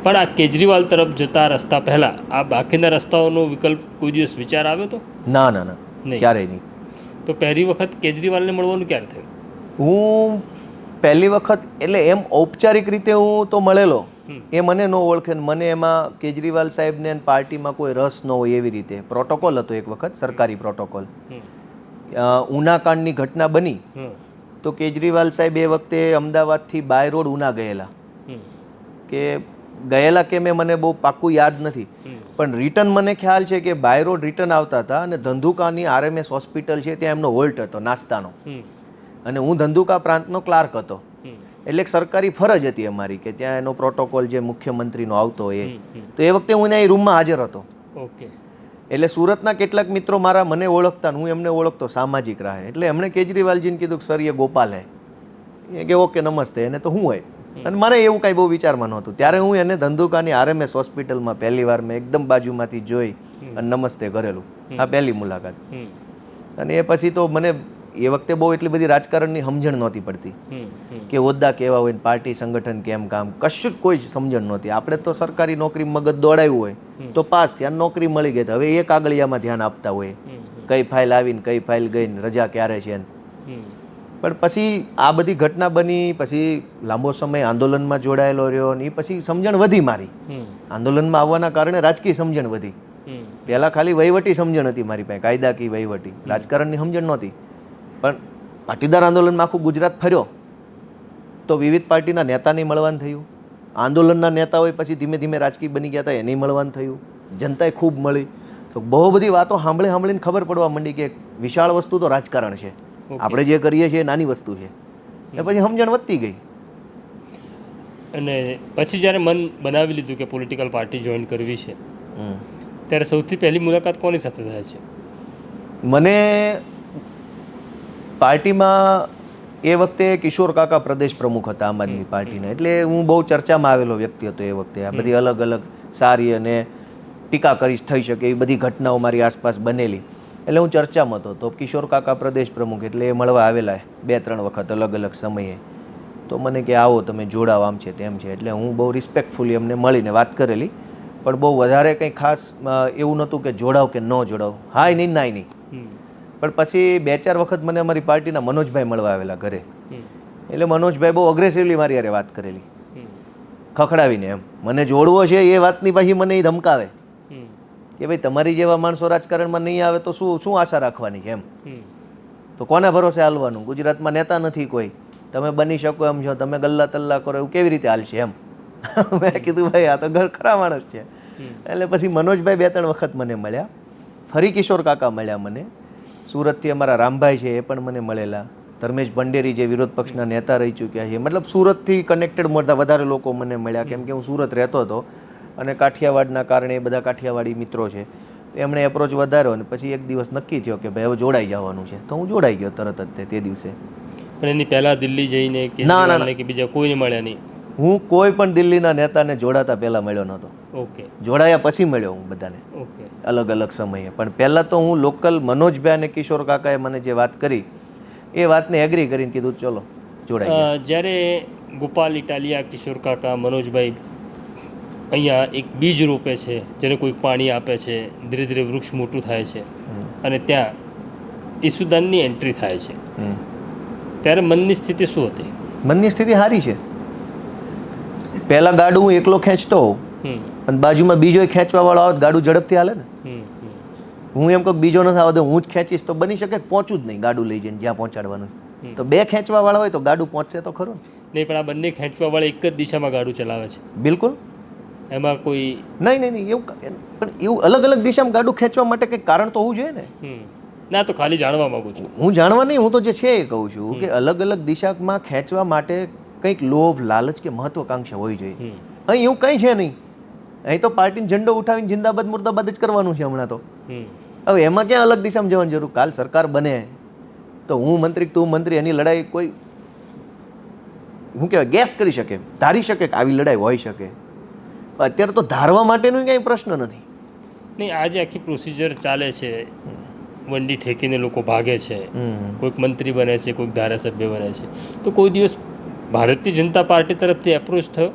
પણ આ કેજરીવાલ તરફ જતા રસ્તા પહેલાં આ બાકીના રસ્તાઓનો વિકલ્પ કોઈ દિવસ વિચાર આવ્યો તો? ના ના ના, નહીં. ક્યારેય નહીં. તો પહેલી વખત કેજરીવાલને મળવાનું ક્યારે થયું? હું પહેલી વખત એટલે એમ ઔપચારિક રીતે હું તો મળેલો, એ મને ન ઓળખે ને મને એમાં કેજરીવાલ સાહેબને અને પાર્ટીમાં કોઈ રસ ન હોય એવી રીતે પ્રોટોકોલ હતો એક વખત, સરકારી પ્રોટોકોલ. ઉનાકાંડની ઘટના બની તો કેજરીવાલ સાહેબ એ વખતે અમદાવાદથી બાય રોડ ઉના ગયેલા, કે ગયેલા કે મેં મને બહુ પાક્કું યાદ નથી, પણ રિટર્ન મને ખ્યાલ છે કે બાય રોડ રિટર્ન આવતા હતા અને ધંધુકાની RMS હોસ્પિટલ છે ત્યાં એમનો હોલ્ટ હતો નાસ્તાનો, અને હું ધંધુકા પ્રાંતનો ક્લાર્ક હતો, એટલે એક સરકારી ફરજ હતી અમારી કે ત્યાં એનો પ્રોટોકોલ જે મુખ્યમંત્રીનો આવતો હોય તો એ વખતે હું ત્યાં એ રૂમમાં હાજર હતો. ઓકે. એટલે સુરતના કેટલાક મિત્રો મારા મને ઓળખતા, હું એમને ઓળખતો સામાજિક રાહે, એટલે એમણે કેજરીવાલજીને કીધું કે સર એ ગોપાલ હે, એ કે ઓકે નમસ્તે, એને તો હું હોય, અને મારે એવું કાંઈ બહુ વિચારમાં નહોતું. ત્યારે હું એને ધંધુકાની RMS હોસ્પિટલમાં પહેલી વાર મેં એકદમ બાજુમાંથી જોઈ અને નમસ્તે કરેલું, આ પહેલી મુલાકાત. અને એ પછી તો મને એ વખતે બહુ એટલી બધી રાજકારણની સમજણ નહોતી પડતી કે હોદ્દા કેવા હોય ને પાર્ટી સંગઠન કેમ કામ, કશું જ કોઈ સમજણ નહોતી. આપણે તો સરકારી નોકરી મગજ દોડાવ્યું હોય તો પાસ થયા, નોકરી મળી ગઈ. હવે એ કાગળિયામાં ધ્યાન આપતા હોય, કઈ ફાઇલ આવીને કઈ ફાઇલ ગઈ ને રજા ક્યારે છે ને. પણ પછી આ બધી ઘટના બની, પછી લાંબો સમય આંદોલનમાં જોડાયેલો રહ્યો ને એ પછી સમજણ વધી મારી. આંદોલનમાં આવવાના કારણે રાજકીય સમજણ વધી. પહેલાં ખાલી વહીવટી સમજણ હતી મારી પાસે, કાયદાકીય વહીવટી, રાજકારણની સમજણ નહોતી. પણ પાટીદાર આંદોલનમાં આખું ગુજરાત ફર્યો તો વિવિધ પાર્ટીના નેતાને મળવાનું થયું, આંદોલનના નેતા હોય પછી ધીમે ધીમે રાજકીય બની ગયા હતા એને મળવાનું થયું, જનતાએ ખૂબ મળી. તો બહુ બધી વાતો સાંભળીને ખબર પડવા માંડી કે વિશાળ વસ્તુ તો રાજકારણ છે, આપણે જે કરીએ છીએ એ નાની વસ્તુ છે. એ પછી સમજણ વધતી ગઈ. અને પછી જ્યારે મન બનાવી લીધું કે પોલિટિકલ પાર્ટી જોઈન કરવી છે, ત્યારે સૌથી પહેલી મુલાકાત કોની સાથે થાય છે? મને પાર્ટીમાં એ વખતે કિશોર કાકા પ્રદેશ પ્રમુખ હતા આમ આદમી પાર્ટીના, એટલે હું બહુ ચર્ચામાં આવેલો વ્યક્તિ હતો એ વખતે. આ બધી અલગ અલગ સારી અને ટીકા કરી થઈ શકે એવી બધી ઘટનાઓ મારી આસપાસ બનેલી, એટલે હું ચર્ચામાં હતો. તો કિશોર કાકા પ્રદેશ પ્રમુખ એટલે એ મળવા આવેલા 2-3 વખત અલગ અલગ સમયે. તો મને કે આવો તમે જોડાવ, આમ છે તેમ છે, એટલે હું બહુ રિસ્પેક્ટફુલી એમને મળીને વાત કરેલી, પણ બહુ વધારે કંઈ ખાસ એવું નહોતું કે જોડાવ કે ન જોડાવ, હાય નહીં નાય નહીં. પણ પછી 2-4 વખત મને અમારી પાર્ટીના મનોજભાઈ મળવા આવેલા ઘરે, એટલે મનોજભાઈ બહુ અગ્રેસિવલી મારી યારે વાત કરેલી, ખખડાવીને એમ મને જોડવો છે એ વાતની પછી મને એ ધમકાવે કે ભાઈ તમારી જેવા માણસો રાજકારણમાં નહીં આવે તો શું આશા રાખવાની છે એમ, તો કોના ભરોસે હાલવાનું, ગુજરાતમાં નેતા નથી કોઈ, તમે બની શકો એમ છો, તમે ગલ્લા તલ્લા કરો એવું કેવી રીતે હાલશે એમ. મેં કીધું ભાઈ આ તો ઘર ખરા માણસ છે. એટલે પછી મનોજભાઈ 2-3 વખત મને મળ્યા, ફરી કિશોર કાકા મળ્યા મને, સુરતથી અમારા રામભાઈ છે એ પણ મને મળેલા, ધર્મેશ ભંડેરી જે વિરોધ પક્ષના નેતા રહી ચૂક્યા છે, મતલબ સુરતથી કનેક્ટેડ વધારે લોકો મને મળ્યા, કેમ કે હું સુરત રહેતો હતો અને કાઠિયાવાડના કારણે એ બધા કાઠિયાવાડી મિત્રો છે, એમણે એપ્રોચ વધાર્યો અને પછી એક દિવસ નક્કી થયો કે ભાઈ હવે જોડાઈ જવાનું છે, તો હું જોડાઈ ગયો તરત જ તે દિવસે. પણ એની પહેલાં દિલ્હી જઈને કેજરીવાલને કે બીજા કોઈને મળ્યા નહીં? હું કોઈ પણ દિલ્હીના નેતાને જોડાતા પહેલાં મળ્યો નહોતો. ઓકે. જોડાયા પછી મળ્યો હું બધાને ઓકે. અલગ અલગ સમયે, પણ પહેલાં તો હું લોકલ મનોજભાઈ અને કિશોર કાકાએ મને જે વાત કરી એ વાતને એગ્રી કરીને કીધું ચલો જોડાઈ. જ્યારે ગોપાલ ઇટાલિયા, કિશોર કાકા, મનોજભાઈ અહીંયા એક બીજ રોપે છે, જેને કોઈક પાણી આપે છે, ધીરે ધીરે વૃક્ષ મોટું થાય છે અને ત્યાં ઈસુદાનની એન્ટ્રી થાય છે, ત્યારે મનની સ્થિતિ શું હતી? મનની સ્થિતિ સારી છે. પહેલાં ગાડું હું એકલો ખેંચતો હોઉં અને બાજુમાં બીજો ખેંચવા વાળો આવે ગાડું ઝડપથી હાલે ને. હું એમ કહું બીજો નથી આવતો હું જ ખેંચીશ તો બની શકે પહોંચું જ નહીં ગાડું લઈ જઈને જ્યાં પહોંચાડવાનું, તો 2 ખેંચવા વાળા હોય તો ગાડું પહોંચશે તો ખરું નહીં. પણ આ બંને ખેંચવા વાળા એક જ દિશામાં ગાડું ચલાવે છે. બિલકુલ. એમાં કોઈ નહીં એવું પણ એવું અલગ અલગ દિશામાં ગાડું ખેંચવા માટે કંઈક કારણ તો હોવું જોઈએ ને. ના, તો ખાલી જાણવા માંગુ છું. હું જાણવા નહીં, હું તો જે છે એ કહું છું કે અલગ અલગ દિશામાં ખેંચવા માટે કંઈક લોભ, લાલચ કે મહત્વાકાંક્ષા હોવી જોઈએ. અહીં એવું કંઈ છે નહીં. અહીં તો પાર્ટીનો ઝંડો ઉઠાવીને જિંદાબાદ મુર્દાબાદ જ કરવાનું છે હમણાં તો. હવે એમાં ક્યાં અલગ દિશામાં જવાની જરૂર? કાલ સરકાર બને તો હું મંત્રી તું મંત્રી, એની લડાઈ કોઈ શું કહેવાય ગેસ કરી શકે, ધારી શકે કે આવી લડાઈ હોઈ શકે. અત્યારે તો ધારવા માટેનો કંઈ પ્રશ્ન નથી. નહીં, આજે આખી પ્રોસિજર ચાલે છે, વંડી ઠેકીને લોકો ભાગે છે, કોઈક મંત્રી બને છે, કોઈક ધારાસભ્ય બને છે, તો કોઈ દિવસ ભારતીય જનતા પાર્ટી તરફથી એપ્રોચ થયો?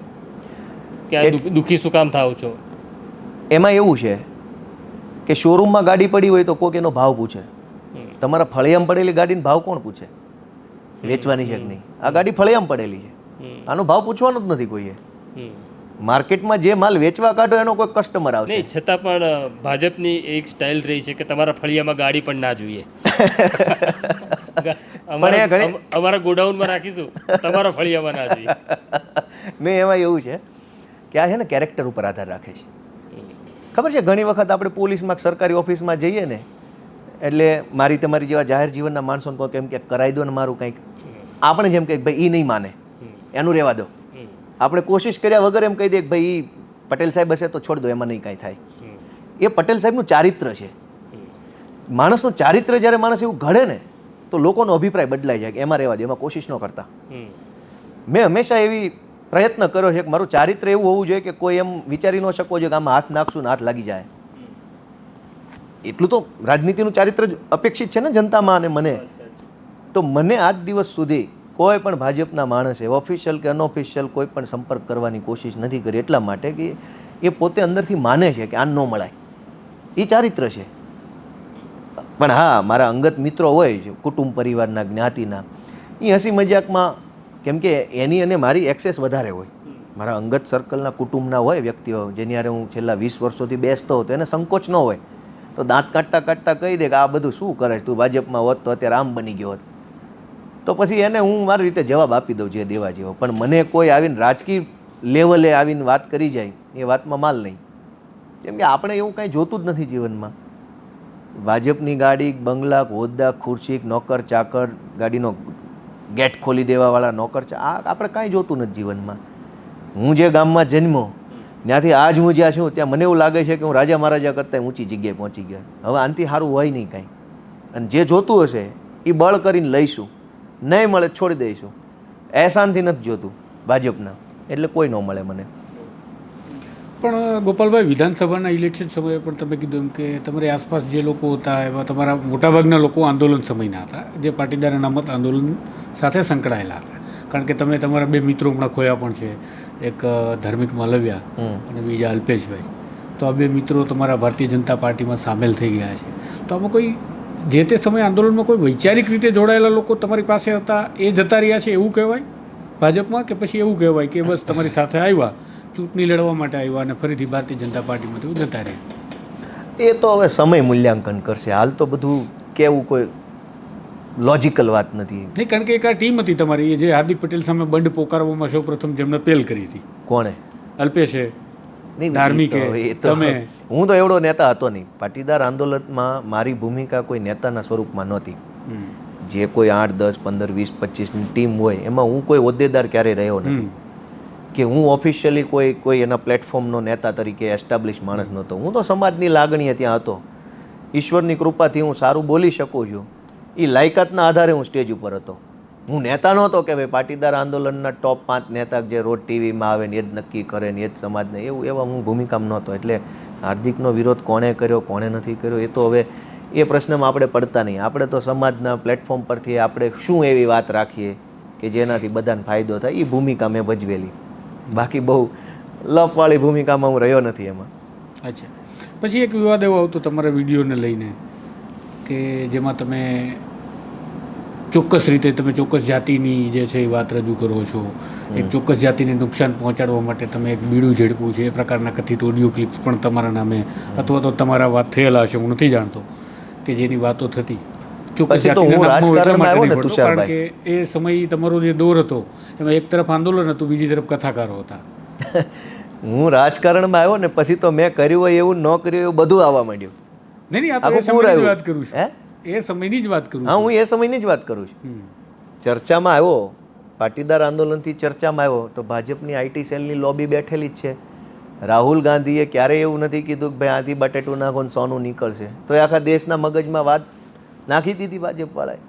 કે આ દુઃખી શું કામ થાવ છો? એમાં એવું છે કે શોરૂમમાં ગાડી પડી હોય તો કોઈક એનો ભાવ પૂછે. તમારા ફળિયામાં પડેલી ગાડીનો ભાવ કોણ પૂછે? વેચવાની છે કે નહીં? આ ગાડી ફળિયામાં પડેલી છે, આનો ભાવ પૂછવાનો જ નથી કોઈએ. માર્કેટમાં જે માલ વેચવા કાઢો એનો કોઈ કસ્ટમર આવશે. નહીં, છતાં પણ ભાજપની એક સ્ટાઇલ રહી છે કે તમારા ફળિયામાં ગાડી પણ ના જોઈએ. અમારા ગોડાઉનમાં રાખીશું, તમારા ફળિયામાં ના જોઈએ. નહીં, એમાં એવું છે કે આ છે ને કેરેક્ટર ઉપર આધાર રાખે છે. ખબર છે, ઘણી વખત આપણે પોલીસમાં સરકારી ઓફિસમાં જઈએ ને એટલે મારી તમારી જેવા જાહેર જીવનના માણસોને કહો કેમ કે કરાવી દો ને મારું કંઈક, આપણે જેમ કે ભાઈ એ નહીં માને એનું રહેવા દો. આપણે કોશિશ કર્યા વગર એમ કહી દે કે ભાઈ પટેલ સાહેબ હશે તો છોડ દો, એમાં નહીં કાંઈ થાય. એ પટેલ સાહેબનું ચારિત્ર છે. માણસનું ચારિત્ર જ્યારે માણસ એવું ઘડે ને તો લોકોનો અભિપ્રાય બદલાઈ જાય કે એમાં રહેવા દે, એમાં કોશિશ ન કરતા. મેં હંમેશા એવી પ્રયત્ન કર્યો છે કે મારું ચારિત્ર એવું હોવું જોઈએ કે કોઈ એમ વિચારી ન શકો જોઈએ કે આમાં હાથ નાખશું ને હાથ લાગી જાય. એટલું તો રાજનીતિનું ચારિત્ર જ અપેક્ષિત છે ને જનતામાં અને મને. તો મને આજ દિવસ સુધી કોઈ પણ ભાજપના માણસે ઓફિશિયલ કે અનઓફિશિયલ કોઈ પણ સંપર્ક કરવાની કોશિશ નથી કરી, એટલા માટે કે એ પોતે અંદરથી માને છે કે આ ન મળાય. એ ચારિત્ર છે. પણ હા, મારા અંગત મિત્રો હોય છે કુટુંબ પરિવારના જ્ઞાતિના, એ હસી મજાકમાં, કેમ કે એની અને મારી એક્સેસ વધારે હોય. મારા અંગત સર્કલના કુટુંબના હોય વ્યક્તિઓ જેની હારે હું છેલ્લા 20 વર્ષોથી બેસતો હતો, એને સંકોચ ન હોય તો દાંત કાઢતા કાઢતા કહી દે કે આ બધું શું કરે, તું ભાજપમાં હોત તો અત્યારે આમ બની ગયો હોત. તો પછી એને હું મારી રીતે જવાબ આપી દઉં જે દેવા જેવો. પણ મને કોઈ આવીને રાજકીય લેવલે આવીને વાત કરી જાય એ વાતમાં માલ નહીં. કેમ કે આપણે એવું કાંઈ જોતું જ નથી જીવનમાં. ભાજપની ગાડી, બંગલા, હોદ્દા, ખુરશી, નોકર ચાકર, ગાડીનો ગેટ ખોલી દેવાવાળા નોકર, આ આપણે કાંઈ જોતું નથી જીવનમાં. હું જે ગામમાં જન્મો ત્યાંથી આજ હું જ્યાં છું ત્યાં મને એવું લાગે છે કે હું રાજા મહારાજા કરતાં ઊંચી જગ્યાએ પહોંચી ગયો. હવે આનાથી સારું હોય નહીં કાંઈ. અને જે જોતું હશે એ બળ કરીને લઈશું, નહીં મળે છોડી દઈશું. એહસાનથી નથી જોતું ભાજપના, એટલે કોઈ ન મળે મને. પણ ગોપાલભાઈ, વિધાનસભાના ઇલેક્શન સમયે પણ તમે કીધું એમ કે તમારી આસપાસ જે લોકો હતા એવા તમારા મોટાભાગના લોકો આંદોલન સમયના હતા, જે પાટીદાર અનામત આંદોલન સાથે સંકળાયેલા હતા. કારણ કે તમે તમારા 2 મિત્રો હમણાં ખોયા પણ છે, એક ધાર્મિક માલવિયા અને બીજા અલ્પેશભાઈ. તો આ 2 મિત્રો તમારા ભારતીય જનતા પાર્ટીમાં સામેલ થઈ ગયા છે. તો આમાં કોઈ જે તે સમયે આંદોલનમાં કોઈ વૈચારિક રીતે જોડાયેલા લોકો તમારી પાસે હતા, એ જતા રહ્યા છે એવું કહેવાય ભાજપમાં? કે પછી એવું કહેવાય કે બસ તમારી સાથે આવ્યા, ચૂંટણી લડવા માટે આવ્યા અને ફરીથી ભારતીય જનતા પાર્ટીમાંથી જતા રહ્યા? એ તો હવે સમય મૂલ્યાંકન કરશે. હાલ તો બધું કેવું કોઈ લોજિકલ વાત નથી. નહીં, કારણ કે એક આ ટીમ હતી તમારી જે હાર્દિક પટેલ સામે બંધ પોકારવામાં સૌપ્રથમ જેમને પહેલ કરી હતી. કોણે? અલ્પેશે, નહીં, ધાર્મિકે, તમે. હું તો એવડો નેતા હતો નહીં. પાટીદાર આંદોલનમાં મારી ભૂમિકા કોઈ નેતાના સ્વરૂપમાં નહોતી. જે કોઈ 8, 10, 15, 20, 25ની ટીમ હોય એમાં હું કોઈ હોદ્દેદાર ક્યારેય રહ્યો નથી કે હું ઓફિશિયલી કોઈ એના પ્લેટફોર્મનો નેતા તરીકે એસ્ટાબ્લિશ માણસ નહોતો. હું તો સમાજની લાગણીએ ત્યાં હતો. ઈશ્વરની કૃપાથી હું સારું બોલી શકું છું, એ લાયકાતના આધારે હું સ્ટેજ ઉપર હતો. હું નેતા નહોતો કે ભાઈ પાટીદાર આંદોલનના ટોપ 5 નેતા જે રોજ ટીવીમાં આવે ને એ જ નક્કી કરે ને એ જ સમાજને, એવા હું ભૂમિકામાં નહોતો. એટલે હાર્દિકનો વિરોધ કોણે કર્યો કોણે નથી કર્યો એ તો હવે એ પ્રશ્નમાં આપણે પડતા નહીં. આપણે તો સમાજના પ્લેટફોર્મ પરથી આપણે શું એવી વાત રાખીએ કે જેનાથી બધાને ફાયદો થાય, એ ભૂમિકા મેં ભજવેલી. બાકી બહુ લપવાળી ભૂમિકામાં હું રહ્યો નથી એમાં. અચ્છા, પછી એક વિવાદ એવો આવતો તમારા વિડીયોને લઈને કે જેમાં તમે ચોક્કસ રીતે તમે ચોક્કસ જાતિની જે છે એ વાત રજૂ કરો છો. એક ચોક્કસ જાતિને નુકસાન પહોંચાડવા માટે તમે એક બીડું ઝડપ્યું છે, એ પ્રકારના કથિત ઓડિયો ક્લિપ્સ પણ તમારા નામે અથવા તો તમારા વાત થયેલા હશે, હું નથી જાણતો, કે જેની વાતો થતી. ચોક્કસ જાતિના નામો એટલા માટે નહીં પડતો કારણ કે એ સમય તમારો જે દોર હતો એમાં એક તરફ આંદોલન હતું, બીજી તરફ કથાકારો હતા. હું રાજકારણમાં આવ્યો ને પછી તો મેં કર્યું હોય એવું ન કર્યું એવું બધું આવવા માંડ્યું. નહીં, આપણે સમયની વાત કરું છું. એ સમયની જ વાત કરું. હા, હું એ સમયની જ વાત કરું છું. ચર્ચામાં આવ્યો, પાટીદાર આંદોલનથી ચર્ચામાં આવ્યો તો ભાજપની આઈટી સેલની લોબી બેઠેલી જ છે. રાહુલ ગાંધીએ ક્યારેય એવું નથી કીધું કે ભાઈ આથી બટેટું નાખો ને સોનું નીકળશે. તો એ આખા દેશના મગજમાં વાત નાખી દીધી ભાજપવાળાએ.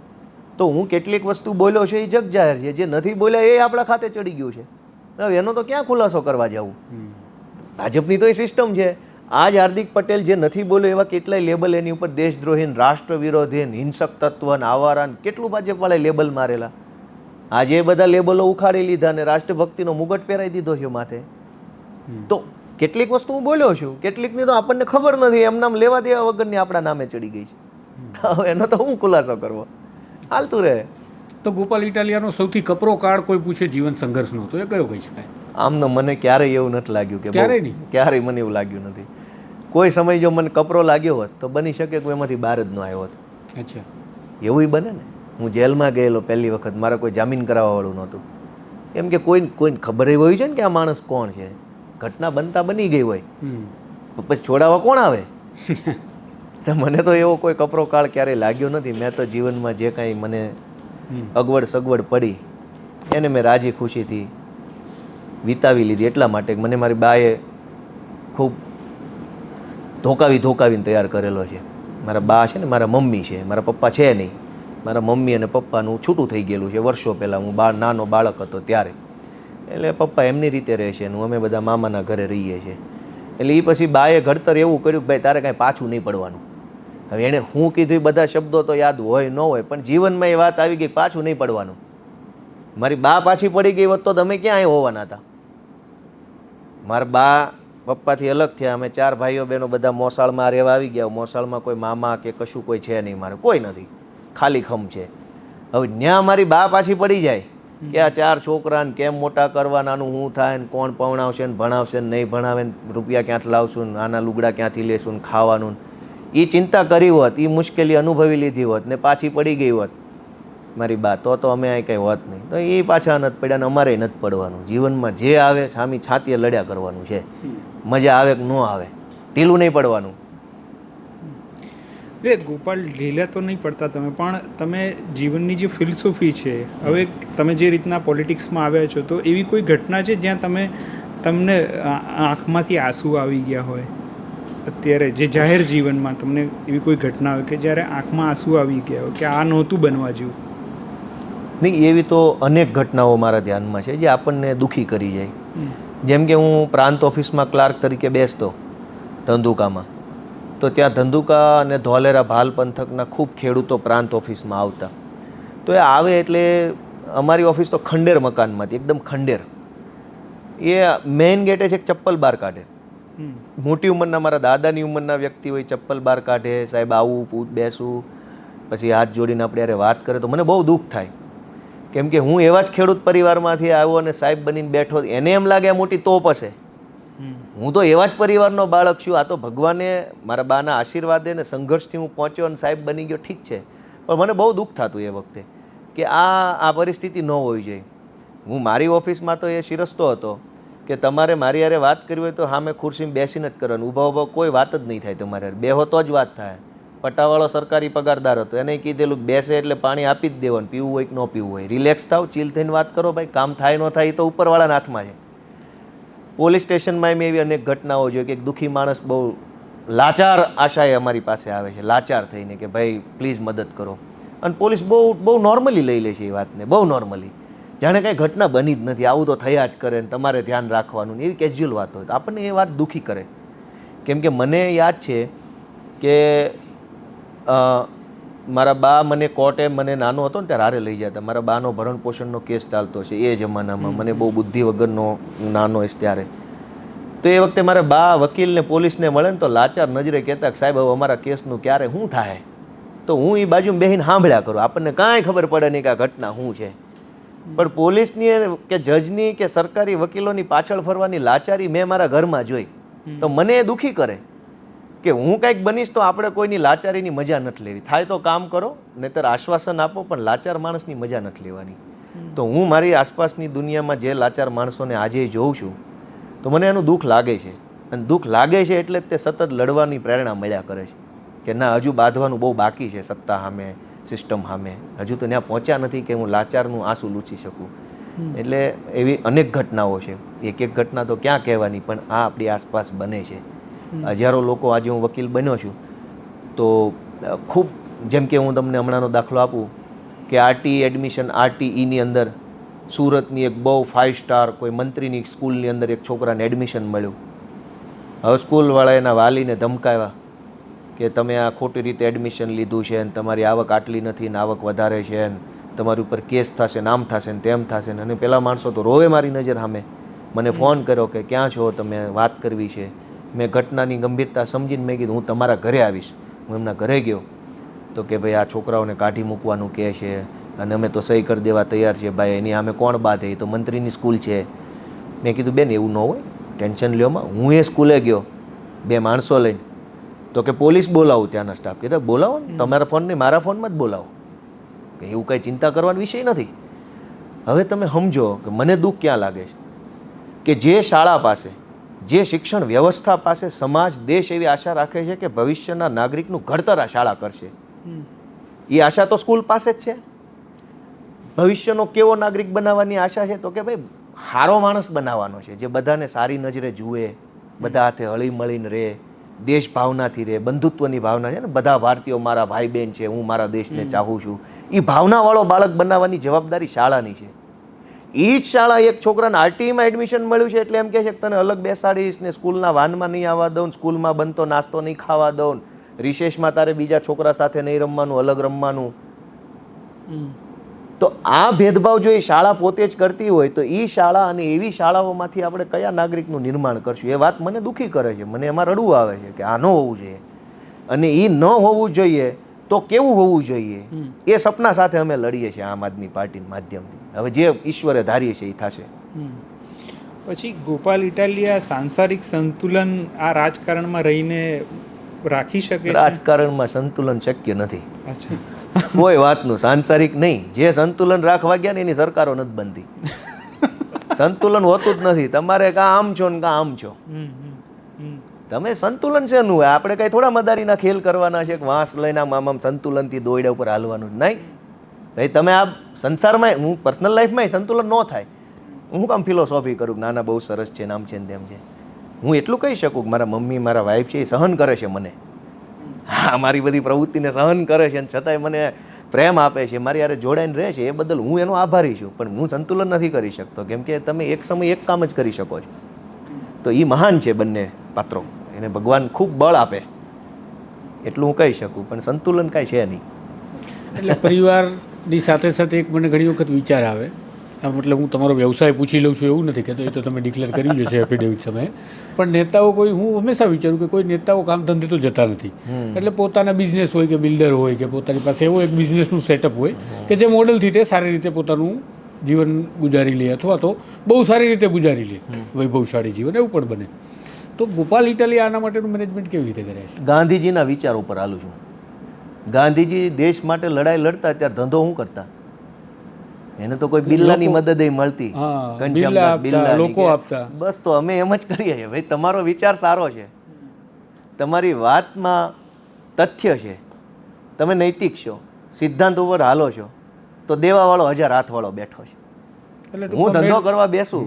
તો હું કેટલીક વસ્તુ બોલ્યો છે એ જગ જાહેર છે, જે નથી બોલ્યા એ આપણા ખાતે ચડી ગયું છે. હવે એનો તો ક્યાં ખુલાસો કરવા જવું? ભાજપની તો એ સિસ્ટમ છે. આજ હાર્દિક પટેલ જે નથી બોલ્યો એવા કેટલાય લેબલ એની ઉપર દેશદ્રોહી, રાષ્ટ્ર વિરોધી, હિંસક તત્વ, આવારા, કેટલું ભાજપવાળાએ લેબલ મારેલા. આજે એ બધા લેબલો ઉખાડી લીધા અને રાષ્ટ્રભક્તિનો મુગટ પહેરાવી દીધો છે માથે. તો કેટલીક વસ્તુ હું બોલ્યો છું, કેટલીકની તો આપણને ખબર નથી, એમ નામ લેવા દેવા વગરની આપણા નામે ચડી ગઈ છે. હવે એનો તો હું ખુલાસો કરવો, હાલતું રહે. તો ગોપાલ ઇટાલિયાનો સૌથી કપરો કાળ કોઈ પૂછે જીવન સંઘર્ષનો, તો એ કયો કહી શકાય? આમ તો મને ક્યારેય એવું નથી લાગ્યું કે ક્યારેય નહીં? ક્યારેય મને એવું લાગ્યું નથી. કોઈ સમય જો મને કપરો લાગ્યો હોત તો બની શકે કે એમાંથી બહાર જ ન આવ્યો હોત. અચ્છા. એવું બને ને. હું જેલમાં ગયેલો પહેલી વખત, મારે કોઈ જામીન કરાવવાવાળું નહોતું. એમ કે કોઈને ખબર એવી હોય છે ને કે આ માણસ કોણ છે. ઘટના બનતા બની ગઈ હોય પછી છોડાવવા કોણ આવે? તો મને તો એવો કોઈ કપરો કાળ ક્યારેય લાગ્યો નથી. મેં તો જીવનમાં જે કાંઈ મને અગવડ સગવડ પડી એને મેં રાજી ખુશીથી વિતાવી લીધી. એટલા માટે મને મારી બાએ ખૂબ ધોકાવીને તૈયાર કરેલો છે. મારા બા છે ને મારા મમ્મી છે, મારા પપ્પા છે નહીં. મારા મમ્મી અને પપ્પાનું છૂટું થઈ ગયેલું છે વર્ષો પહેલાં, હું નાનો બાળક હતો ત્યારે. એટલે પપ્પા એમની રીતે રહે છે અને અમે બધા મામાના ઘરે રહીએ છીએ. એટલે એ પછી બાએ ઘડતર એવું કર્યું કે ભાઈ તારે કાંઈ પાછું નહીં પડવાનું. હવે એણે હું કીધું એ બધા શબ્દો તો યાદ હોય ન હોય, પણ જીવનમાં એ વાત આવી ગઈ, પાછું નહીં પડવાનું. મારી બા પાછી પડી ગઈ હોત તો તમે ક્યાં અહીં હોવાના હતા? મારા બા પપ્પાથી અલગ થયા, અમે 4 ભાઈઓ બહેનો બધા મોસાળમાં રહેવા આવી ગયા. મોસાળમાં કોઈ મામા કે કશું કોઈ છે નહીં, મારે કોઈ નથી, ખાલી ખમ છે. હવે ત્યાં મારી બા પાછી પડી જાય કે આ 4 છોકરાને કેમ મોટા કરવાનાનું શું થાય ને કોણ પવણાવશે ને ભણાવશે ને નહીં ભણાવે ને રૂપિયા ક્યાંથી લાવશું ને આના લુગડા ક્યાંથી લેશું ને ખાવાનું, એ ચિંતા કરી હોત, એ મુશ્કેલી અનુભવી લીધી હોત ને પાછી પડી ગઈ હોત મારી બા, તો અમે અહીં કંઈ હોત નહીં. તો એ પાછા નથી પડ્યા ને અમારે નથી પડવાનું. જીવનમાં જે આવે છામી છાતીએ લડ્યા કરવાનું છે. મજા આવે કે ન આવે, ઢીલું નહીં પડવાનું. એટલે ગોપાલ ઢીલા તો નહીં પડતા તમે, પણ તમે જીવનની જે ફિલોસોફી છે, હવે તમે જે રીતના પોલિટિક્સમાં આવ્યા છો, તો એવી કોઈ ઘટના છે જ્યાં તમને આંખમાંથી આંસુ આવી ગયા હોય અત્યારે, જે જાહેર જીવનમાં તમને એવી કોઈ ઘટના હોય કે જ્યારે આંખમાં આંસુ આવી ગયા હોય કે આ નહોતું બનવા જેવું? નહીં, એવી તો અનેક ઘટનાઓ મારા ધ્યાનમાં છે જે આપણને દુઃખી કરી જાય. જેમ કે હું પ્રાંત ઓફિસમાં ક્લાર્ક તરીકે બેસતો ધંધુકામાં, તો ત્યાં ધંધુકા અને ધોલેરા ભાલ પંથકના ખૂબ ખેડૂતો પ્રાંત ઓફિસમાં આવતા. તો એ આવે એટલે અમારી ઓફિસ તો ખંડેર મકાનમાંથી, એકદમ ખંડેર. એ મેઇન ગેટે છે ચપ્પલ બહાર કાઢે. મોટી ઉંમરના મારા દાદાની ઉંમરના વ્યક્તિ હોય, ચપ્પલ બહાર કાઢે, સાહેબ આવું બેસું, પછી હાથ જોડીને આપણે યારે વાત કરે તો મને બહુ દુઃખ થાય. કેમ કે હું એવા જ ખેડૂત પરિવારમાંથી આવ્યો અને સાહેબ બનીને બેઠો, એને એમ લાગે આ મોટી તોપ હશે. હું તો એવા જ પરિવારનો બાળક છું. આ તો ભગવાને મારા બાના આશીર્વાદે ને સંઘર્ષથી હું પહોંચ્યો અને સાહેબ બની ગયો, ઠીક છે. પણ મને બહુ દુઃખ થતું એ વખતે કે આ પરિસ્થિતિ ન હોવી જોઈએ. હું મારી ઓફિસમાં તો એ શિરસ્તો હતો કે તમારે મારી યારે વાત કરવી હોય તો હા મેં ખુરશીમાં બેસીને જ કરવાનું, ઊભા કોઈ વાત જ નહીં થાય તમારે, બેહો તો જ વાત થાય. પટાવાળો સરકારી પગારદાર હતો, એને કીધેલું બેસે એટલે પાણી આપી જ દેવાનું, પીવું હોય કે ન પીવું હોય, રિલેક્સ થાવ, ચીલ થઈને વાત કરો ભાઈ, કામ થાય ન થાય એ તો ઉપરવાળાના હાથમાં છે. પોલીસ સ્ટેશનમાં મેં એવી અનેક ઘટનાઓ જોઈ કે એક દુઃખી માણસ બહુ લાચાર આશાએ અમારી પાસે આવે છે, લાચાર થઈને કે ભાઈ પ્લીઝ મદદ કરો, અને પોલીસ બહુ નોર્મલી લઈ લે છે એ વાતને, બહુ નોર્મલી, જાણે કાંઈ ઘટના બની જ નથી, આવું તો થયા જ કરે ને તમારે ધ્યાન રાખવાનું, એવી કેઝ્યુઅલ વાત હોય તો આપણને એ વાત દુઃખી કરે. કેમ કે મને યાદ છે કે મારા બા મને કોર્ટે, મને નાનો હતો ને ત્યારે હારે લઈ જતા. મારા બાનો ભરણ પોષણનો કેસ ચાલતો છે એ જમાનામાં, મને બહુ બુદ્ધિ વગરનો નાનો હોય ત્યારે. તો એ વખતે મારા બા વકીલને પોલીસને મળે ને તો લાચાર નજરે કહેતા કે સાહેબ હવે અમારા કેસનું ક્યારે શું થાય? તો હું એ બાજુમાં બેસીને સાંભળ્યા કરું, આપણને કાંઈ ખબર પડે નહીં કે આ ઘટના શું છે. પણ પોલીસની કે જજની કે સરકારી વકીલોની પાછળ ફરવાની લાચારી મેં મારા ઘરમાં જોઈ, તો મને એ દુઃખી કરે કે હું કંઈક બનીશ તો આપણે કોઈની લાચારીની મજા નથી લેવી. થાય તો કામ કરો, નહીંતર આશ્વાસન આપો, પણ લાચાર માણસની મજા નથી લેવાની. તો હું મારી આસપાસની દુનિયામાં જે લાચાર માણસોને આજે જોઉં છું તો મને એનું દુઃખ લાગે છે, અને દુઃખ લાગે છે એટલે જ તે સતત લડવાની પ્રેરણા મળ્યા કરે છે કે ના હજુ બાંધવાનું બહુ બાકી છે, સત્તા સામે, સિસ્ટમ સામે, હજુ તો ત્યાં પહોંચ્યા નથી કે હું લાચારનું આંસુ લૂછી શકું. એટલે એવી અનેક ઘટનાઓ છે, એક એક ઘટના તો ક્યાં કહેવાની, પણ આ આપણી આસપાસ બને છે. હજારો લોકો, આજે હું વકીલ બન્યો છું તો ખૂબ, જેમ કે હું તમને હમણાંનો દાખલો આપું કે આરટીઈ એડમિશન, આરટીઈની અંદર સુરતની એક બહુ 5 સ્ટાર કોઈ મંત્રીની સ્કૂલની અંદર એક છોકરાને એડમિશન મળ્યું. હવે સ્કૂલવાળા એના વાલીને ધમકાવ્યા કે તમે આ ખોટી રીતે એડમિશન લીધું છે ને તમારી આવક આટલી નથી ને આવક વધારે છે ને તમારી ઉપર કેસ થશે ને આમ થશે ને તેમ થશે ને. અને પેલા માણસો તો રોવે મારી નજર સામે મને ફોન કર્યો કે ક્યાં છો તમે, વાત કરવી છે. મેં ઘટનાની ગંભીરતા સમજીને મેં કીધું હું તમારા ઘરે આવીશ. હું એમના ઘરે ગયો તો કે ભાઈ આ છોકરાઓને કાઢી મૂકવાનું કહે છે અને અમે તો સહી કરી દેવા તૈયાર છીએ. ભાઈ એની સામે કોણ બાધે, એ તો મંત્રીની સ્કૂલ છે. મેં કીધું બેન એવું ન હોય, ટેન્શન લ્યોમાં. હું એ સ્કૂલે ગયો 2 માણસો લઈને, તો કે પોલીસ બોલાવું ત્યાંના સ્ટાફ. કીધું બોલાવો ને, તમારા ફોન નહીં મારા ફોનમાં જ બોલાવો, કે એવું કાંઈ ચિંતા કરવાનો વિષય નથી. હવે તમે સમજો કે મને દુઃખ ક્યાં લાગે છે કે જે શાળા પાસે, જે શિક્ષણ વ્યવસ્થા પાસે સમાજ, દેશ એવી આશા રાખે છે કે ભવિષ્યના નાગરિકનું ઘડતર આ શાળા કરશે, એ આશા તો સ્કૂલ પાસે જ છે. ભવિષ્યનો કેવો નાગરિક બનાવવાની આશા છે તો કે ભાઈ સારો માણસ બનાવવાનો છે, જે બધાને સારી નજરે જુએ, બધા હાથે હળી મળીને રહે, દેશ ભાવનાથી રહે, બંધુત્વની ભાવના છે ને, બધા ભારતીયો મારા ભાઈ બહેન છે, હું મારા દેશને ચાહું છું, એ ભાવનાવાળો બાળક બનાવવાની જવાબદારી શાળાની છે. એ જ શાળા એક છોકરાને આરટીઈમાં એડમિશન મળ્યું છે એટલે એમ કહે છે કે તને અલગ બેસાડીશ ને સ્કૂલના વાનમાં નહીં આવવા દઉં, સ્કૂલમાં બનતો નાસ્તો નહીં ખાવા દઉં, રિસેસમાં તારે બીજા છોકરા સાથે નહીં રમવાનું, અલગ રમવાનું. તો આ ભેદભાવ જો એ શાળા પોતે જ કરતી હોય તો એ શાળા અને એવી શાળાઓમાંથી આપણે કયા નાગરિકનું નિર્માણ કરશું? એ વાત મને દુઃખી કરે છે, મને એમાં રડવું આવે છે કે આ ન હોવું જોઈએ. અને એ ન હોવું જોઈએ તો કેવું હોવું જોઈએ એ સપના સાથે અમે લડીએ છીએ આમ આદમી પાર્ટીના માધ્યમથી. હવે જે ઈશ્વરે ધારીએ છે એ થશે. પછી ગોપાલ ઇટાલિયા સાંસારિક સંતુલન આ રાજકારણમાં રહીને રાખી શકે છે? રાજકારણમાં સંતુલન શક્ય નથી. અચ્છા, કોઈ વાતનું સાંસારિક નહીં. જે સંતુલન રાખવા ગયા ને એની સરકારો નથી બનતી. સંતુલન હોતું જ નથી. તમારે કાં આમ છો ને કાં આમ છો. તમે સંતુલન છે નું હોય, આપણે કઈ થોડા મદારીના ખેલ કરવાના છે કે વાંસ લઈને આમ સંતુલનથી દોયડા ઉપર હાલવાનું નહીં. ભાઈ તમે આ સંસારમાં, હું પર્સનલ લાઈફમાં સંતુલન ન થાય. હું કામ ફિલોસોફી કરું કે નાના બહુ સરસ છે, નામ છે ને તેમ છે. હું એટલું કહી શકું કે મારા મમ્મી, મારા વાઈફ છે એ સહન કરે છે મને, હા મારી બધી પ્રવૃત્તિને સહન કરે છે અને છતાંય મને પ્રેમ આપે છે, મારી યારે જોડાઈને રહે છે, એ બદલ હું એનો આભારી છું. પણ હું સંતુલન નથી કરી શકતો, કેમ કે તમે એક સમય એક કામ જ કરી શકો છો. તો એ મહાન છે બંને પાત્રો, એને ભગવાન ખૂબ બળ આપે એટલું હું કહી શકું, પણ સંતુલન કાંઈ છે નહીં. એટલે પરિવારની સાથે સાથે એક મને ઘણી વખત વિચાર આવે, આ મતલબ હું તમારો વ્યવસાય પૂછી લઉં છું એવું નથી કહેતો, એ તો તમે ડિક્લેર કર્યું જ છે એફિડેવિટ સમયે. પણ નેતાઓ કોઈ, હું હંમેશા વિચારું કે કોઈ નેતાઓ કામ ધંધે તો જતા નથી. એટલે પોતાના બિઝનેસ હોય કે બિલ્ડર હોય કે પોતાની પાસે એવો એક બિઝનેસનું સેટઅપ હોય કે જે મોડલથી તે સારી રીતે પોતાનું જીવન ગુજારી લે, અથવા તો બહુ સારી રીતે ગુજારી લે, વૈભવશાળી જીવન એવું પણ બને. તો ગોપાલ ઇટાલિયા આના માટેનું મેનેજમેન્ટ કેવી રીતે કરે છે? ગાંધીજીના વિચાર ઉપર હાલું છું. ગાંધીજી દેશ માટે લડાઈ લડતા ત્યારે ધંધો શું કરતા? એને તો કોઈ બિલ્લાની મદદ મળતી, લોકો આપતા. બસ તો અમે એમ જ કરીએ છીએ. ભાઈ તમારો વિચાર સારો છે, તમારી વાતમાં તથ્ય છે, તમે નૈતિક છો, સિદ્ધાંત ઉપર હાલો છો, તો દેવાવાળો 1000 હાથવાળો બેઠો છે. હું ધંધો કરવા બેસું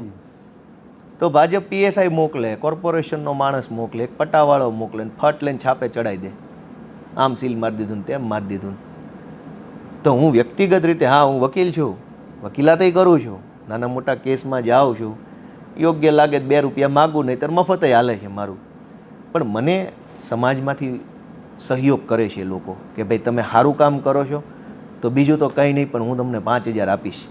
તો ભાજપ PSI મોકલે, કોર્પોરેશનનો માણસ મોકલે, એક પટાવાળો મોકલે, ફટ લઈને છાપે ચડાવી દે, આમ સીલ મારી દીધું ને તેમ મારી દીધું. તો હું વ્યક્તિગત રીતે, હા હું વકીલ છું, વકીલાતય કરું છું, નાના મોટા કેસમાં જાઉં છું, યોગ્ય લાગે 2 રૂપિયા માગું, નહીંતર મફતય હાલે છે મારું. પણ મને સમાજમાંથી સહયોગ કરે છે લોકો કે ભાઈ તમે સારું કામ કરો છો તો બીજું તો કંઈ નહીં, પણ હું તમને 5000 આપીશ.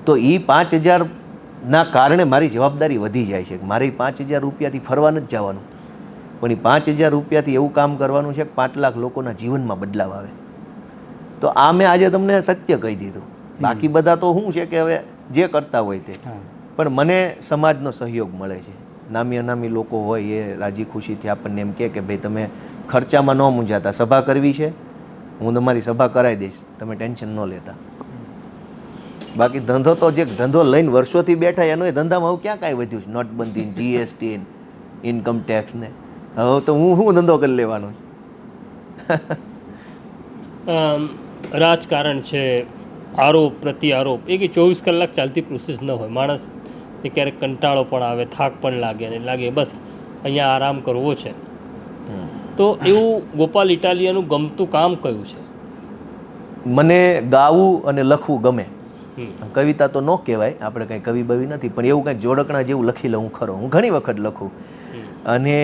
તો એ 5000ના કારણે મારી જવાબદારી વધી જાય છે. મારે 5000 રૂપિયાથી ફરવા નથી જવાનું, પણ એ 5000 રૂપિયાથી એવું કામ કરવાનું છે કે 5 લાખ લોકોના જીવનમાં બદલાવ આવે. તો આ મેં આજે તમને સત્ય કહી દીધું. બાકી બધા તો શું છે કે હવે જે કરતા હોય તે, પણ મને સમાજનો સહયોગ મળે છે. નામી અનામી લોકો હોય એ રાજી ખુશીથી આપણને એમ કહે કે ભાઈ તમે ખર્ચામાં ન મૂંઝાતા, સભા કરવી છે હું તમારી સભા કરાવી દઈશ, તમે ટેન્શન ન લેતા. બાકી ધંધો તો જે ધંધો લઈને વર્ષોથી બેઠા એનો એ ધંધામાં હવે ક્યાં કાંઈ વધ્યું છે? નોટબંધી, GST, ઇન્કમ ટેક્સ ને, હવે તો હું ધંધો કરી લેવાનો છું. રાજકારણ છે, આરોપ પ્રતિ આરોપ, એ કે 24 કલાક ચાલતી પ્રોસેસ ન હોય. માણસ તે ક્યારેક કંટાળો પણ આવે, થાક પણ લાગે અને લાગે બસ અહીંયા આરામ કરવો છે. તો એવું ગોપાલ ઇટાલિયાનું ગમતું કામ કયું છે? મને ગાવું અને લખવું ગમે. કવિતા તો ન કહેવાય, આપણે કંઈ કવિ બવી નથી, પણ એવું કંઈક જોડકણા જેવું લખી લઉં ખરો. હું ઘણી વખત લખું, અને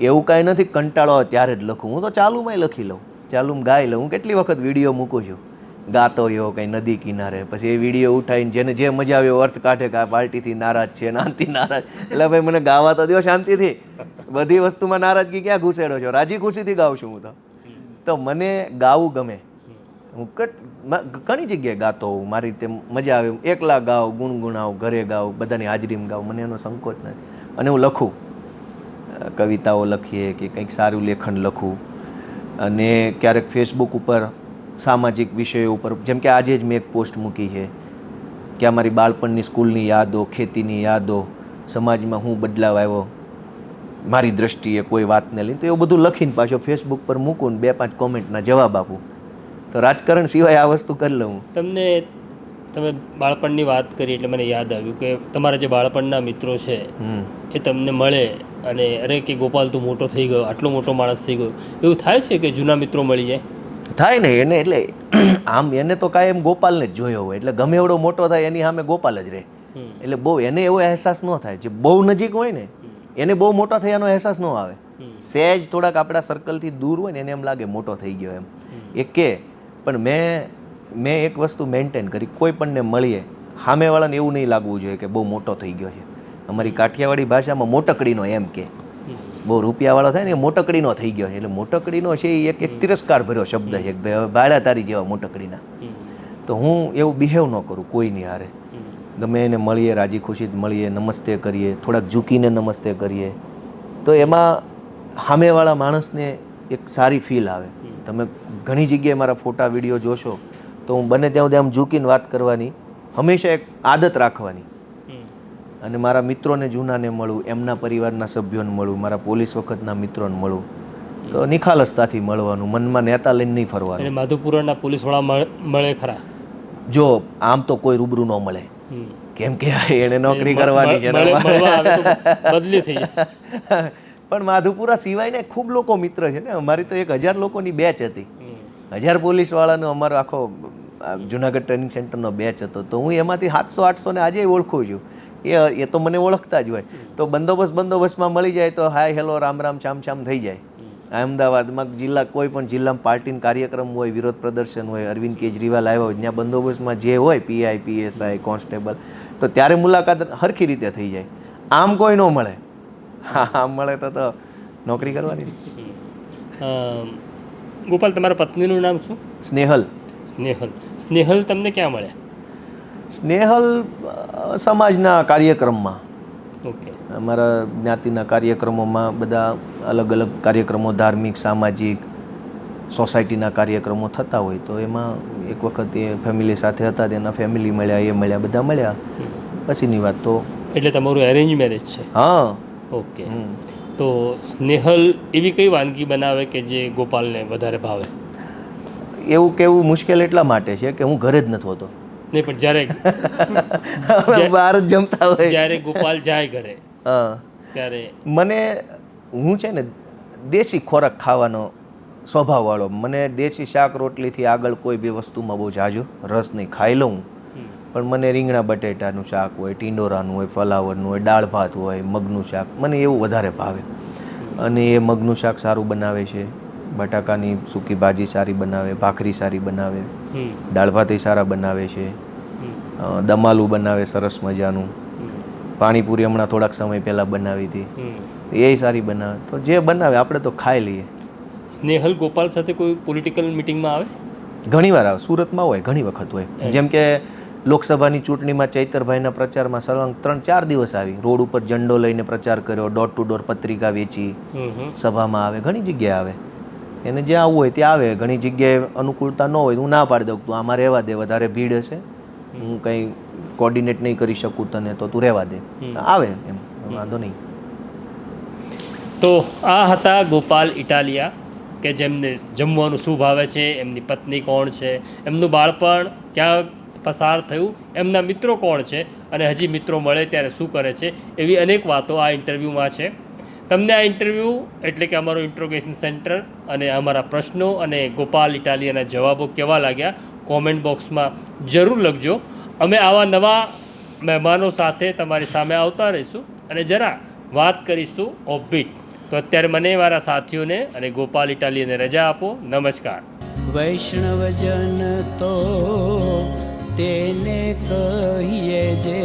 એવું કાંઈ નથી કંટાળો ત્યારે જ લખું. હું તો ચાલુમાંય લખી લઉં, ચાલુમાં ગાઈ લઉં. હું કેટલી વખત વિડીયો મૂકું છું ગાતો એવો કંઈ નદી કિનારે, પછી એ વિડીયો ઉઠાવીને જેને જે મજા આવે એવો અર્થ કાઢે કે આ પાર્ટીથી નારાજ છે, નાનથી નારાજ. એટલે ભાઈ મને ગાવા તો દો શાંતિથી, બધી વસ્તુમાં નારાજગી ક્યાં ઘૂસેડો છો? રાજી ખુશીથી ગાઉં છું હું તો મને ગાવું ગમે. હું ઘણી જગ્યાએ ગાતો હોઉં, મારી રીતે મજા આવે, એકલા ગાઉં, ગુણગુણાવું, ઘરે ગાઉં, બધાની હાજરીમાં ગાઉં, મને એનો સંકોચ નથી. અને હું લખું, કવિતાઓ લખીએ કે કંઈક સારું લેખન લખું. અને ક્યારેક ફેસબુક ઉપર સામાજિક વિષયો ઉપર, જેમ કે આજે જ મેં એક પોસ્ટ મૂકી છે કે અમારી બાળપણની સ્કૂલની યાદો, ખેતીની યાદો, સમાજમાં હું બદલાવ આવ્યો મારી દ્રષ્ટિએ કોઈ વાતને લઈને, તો એવું બધું લખીને પાછો ફેસબુક પર મૂકું ને 2-5 કોમેન્ટના જવાબ આપું. તો રાજકારણ સિવાય આ વસ્તુ કરી લઉં. તમે બાળપણની વાત કરી એટલે મને યાદ આવ્યું કે તમારા જે બાળપણના મિત્રો છે એ તમને મળે અને અરે કે ગોપાલ તું મોટો થઈ ગયો, આટલો મોટો માણસ થઈ ગયો, એવું થાય છે કે જૂના મિત્રો મળી જાય? થાય ને એને, એટલે આમ એને તો કાંઈ એમ ગોપાલને જ જોયો હોય એટલે ગમે એવડો મોટો થાય એની સામે ગોપાલ જ રહે. એટલે બહુ એને એવો અહેસાસ ન થાય. જે બહુ નજીક હોય ને એને બહુ મોટો થયાનો અહેસાસ ન આવે. સહેજ થોડાક આપણા સર્કલથી દૂર હોય ને એને એમ લાગે મોટો થઈ ગયો એમ એ કે. પણ મેં એક વસ્તુ મેન્ટેન કરી, કોઈ પણને મળીએ સામેવાળાને એવું નહીં લાગવું જોઈએ કે બહુ મોટો થઈ ગયો છે. અમારી કાઠિયાવાડી ભાષામાં મોટકડીનો એમ કે, બહુ રૂપિયાવાળો થાય ને એ મોટકડીનો થઈ ગયો છે. એટલે મોટકડીનો છે એ એક તિરસ્કાર ભર્યો શબ્દ છે કે ભાઈ ભાડા તારી જેવા મોટકડીના. તો હું એવું બિહેવ ન કરું કોઈની હારે. ગમે એને મળીએ, રાજી ખુશી મળીએ, નમસ્તે કરીએ, થોડાક ઝૂકીને નમસ્તે કરીએ, તો એમાં સામેવાળા માણસને એક સારી ફીલ આવે. તમે ઘણી જગ્યાએ મારા ફોટા વિડીયો જોશો તો હું બને ત્યાં સુધી આમ ઝૂકીને વાત કરવાની હંમેશા એક આદત રાખવાની. અને મારા મિત્રોને જૂનાને મળું, એમના પરિવારના સભ્યોને મળું, મારા પોલીસ વખતના મિત્રોને મળું, તો નિખાલસતાથી મળવાનું, મનમાં નેતા લઈને નહીં ફરવાનું. અને માધુપુરના પોલીસવાળા મળે ખરા? જો આમ તો કોઈ રૂબરૂ ન મળે, કેમ કે એને નોકરી કરવાની છે, બદલી થઈ જાય. પણ માધુપુરા સિવાય ને ખૂબ લોકો મિત્ર છે ને. અમારી તો 1000 લોકોની બેચ હતી, 1000 પોલીસવાળાનો અમારો આખો જુનાગઢ ટ્રેનિંગ સેન્ટરનો બેચ હતો. તો હું એમાંથી 700-800 ને આજે ઓળખું છું. એ તો મને ઓળખતા જ હોય. તો બંદોબસ્તમાં મળી જાય તો હાય હેલો રામ રામ શામ થઈ જાય. અમદાવાદમાં કોઈ પણ જિલ્લામાં પાર્ટીનો કાર્યક્રમ હોય, વિરોધ પ્રદર્શન હોય, અરવિંદ કેજરીવાલ આવ્યા હોય, ત્યાં બંદોબસ્તમાં જે હોય પીઆઈ, પીએસઆઈ, કોન્સ્ટેબલ, તો ત્યારે મુલાકાત હરખી રીતે થઈ જાય. આમ કોઈ ન મળે. આમ મળે તો નોકરી કરવાની. ગોપાલ, તમારા પત્નીનું નામ શું? સ્નેહલ. સ્નેહલ તમને ક્યાં મળ્યા? સ્નેહલ સમાજના કાર્યક્રમમાં, ઓકે, અમારા જ્ઞાતિના કાર્યક્રમોમાં બધા અલગ અલગ કાર્યક્રમો, ધાર્મિક, સામાજિક, સોસાયટીના કાર્યક્રમો થતા હોય તો એમાં એક વખત એ ફેમિલી સાથે હતા, તેના ફેમિલી મળ્યા, એ મળ્યા, બધા મળ્યા. પછીની વાત તો. એટલે તમારું એરેન્જ મેરેજ છે? હા. ઓકે. તો સ્નેહલ એવી કઈ વાનગી બનાવે કે જે ગોપાલને વધારે ભાવે? એવું કેવું મુશ્કેલ એટલા માટે છે કે હું ઘરે જ નથી હોતો. નહીં, પણ જ્યારે બહાર જ જમતા હોય, જ્યારે ગોપાલ જાય ઘરે ત્યારે મને, હું છે ને દેશી ખોરાક ખાવાનો સ્વભાવવાળો. મને દેશી શાક રોટલીથી આગળ કોઈ બી વસ્તુમાં બહુ જાજો રસ નહીં. ખાઈ લઉં, પણ મને રીંગણા બટેટાનું શાક હોય, ટીંડોરાનું હોય, ફલાવરનું હોય, દાળ ભાત હોય, મગનું શાક, મને એવું વધારે ભાવે. અને એ મગનું શાક સારું બનાવે છે, બટાકાની સૂકી ભાજી સારી બનાવે, ભાખરી સારી બનાવે, દાળ ભાત સારા બનાવે છે, દમાલું બનાવે સરસ મજાનું, પાણીપુરી હમણાં થોડાક સમય પહેલાં બનાવી હતી, એ સારી બનાવે. તો જે બનાવે આપણે તો ખાઈ લઈએ. સ્નેહલ ગોપાલ સાથે કોઈ પોલિટિકલ મિટિંગમાં આવે? ઘણી વાર આવે, સુરતમાં હોય, ઘણી વખત હોય. જેમ કે લોકસભાની ચૂંટણીમાં ચૈતરભાઈના પ્રચારમાં સળંગ 3-4 દિવસ આવી, રોડ ઉપર ઝંડો લઈને પ્રચાર કર્યો, ડોર ટુ ડોર પત્રિકા વેચી, સભામાં આવે, ઘણી જગ્યાએ આવે. એને જ્યાં આવવું હોય ત્યાં આવે. ઘણી જગ્યાએ અનુકૂળતા ન હોય હું ના પાડી દઉં, તું આમાં રહેવા દે, વધારે ભીડ હશે, હું કંઈ કોર્ડિનેટ નહીં કરી શકું તને, તો તું રહેવા દે. આવે એમ, વાંધો નહીં. તો આ હતા ગોપાલ ઇટાલિયા કે જેમને જમવાનું શું ભાવે છે, એમની પત્ની કોણ છે, એમનું બાળપણ ક્યાં પસાર થયું, એમના મિત્રો કોણ છે અને હજી મિત્રો મળે ત્યારે શું કરે છે, એવી અનેક વાતો આ ઇન્ટરવ્યૂમાં છે. તમને આ ઇન્ટરવ્યૂ એટલે કે અમારું ઇન્ટ્રોગેશન સેન્ટર અને અમારા પ્રશ્નો અને ગોપાલ ઇટાલિયાના જવાબો કેવા લાગ્યા કોમેન્ટ બોક્સમાં જરૂર લખજો. અમે આવા નવા મહેમાનો સાથે તમારી સામે આવતા રહીશું અને જરા વાત કરીશું ઓફબીટ. તો અત્યારે મને મારા સાથીઓને અને ગોપાલ ઇટાલિયાને રજા આપો. નમસ્કાર. વૈષ્ણવજન તો તેને કહીએ જે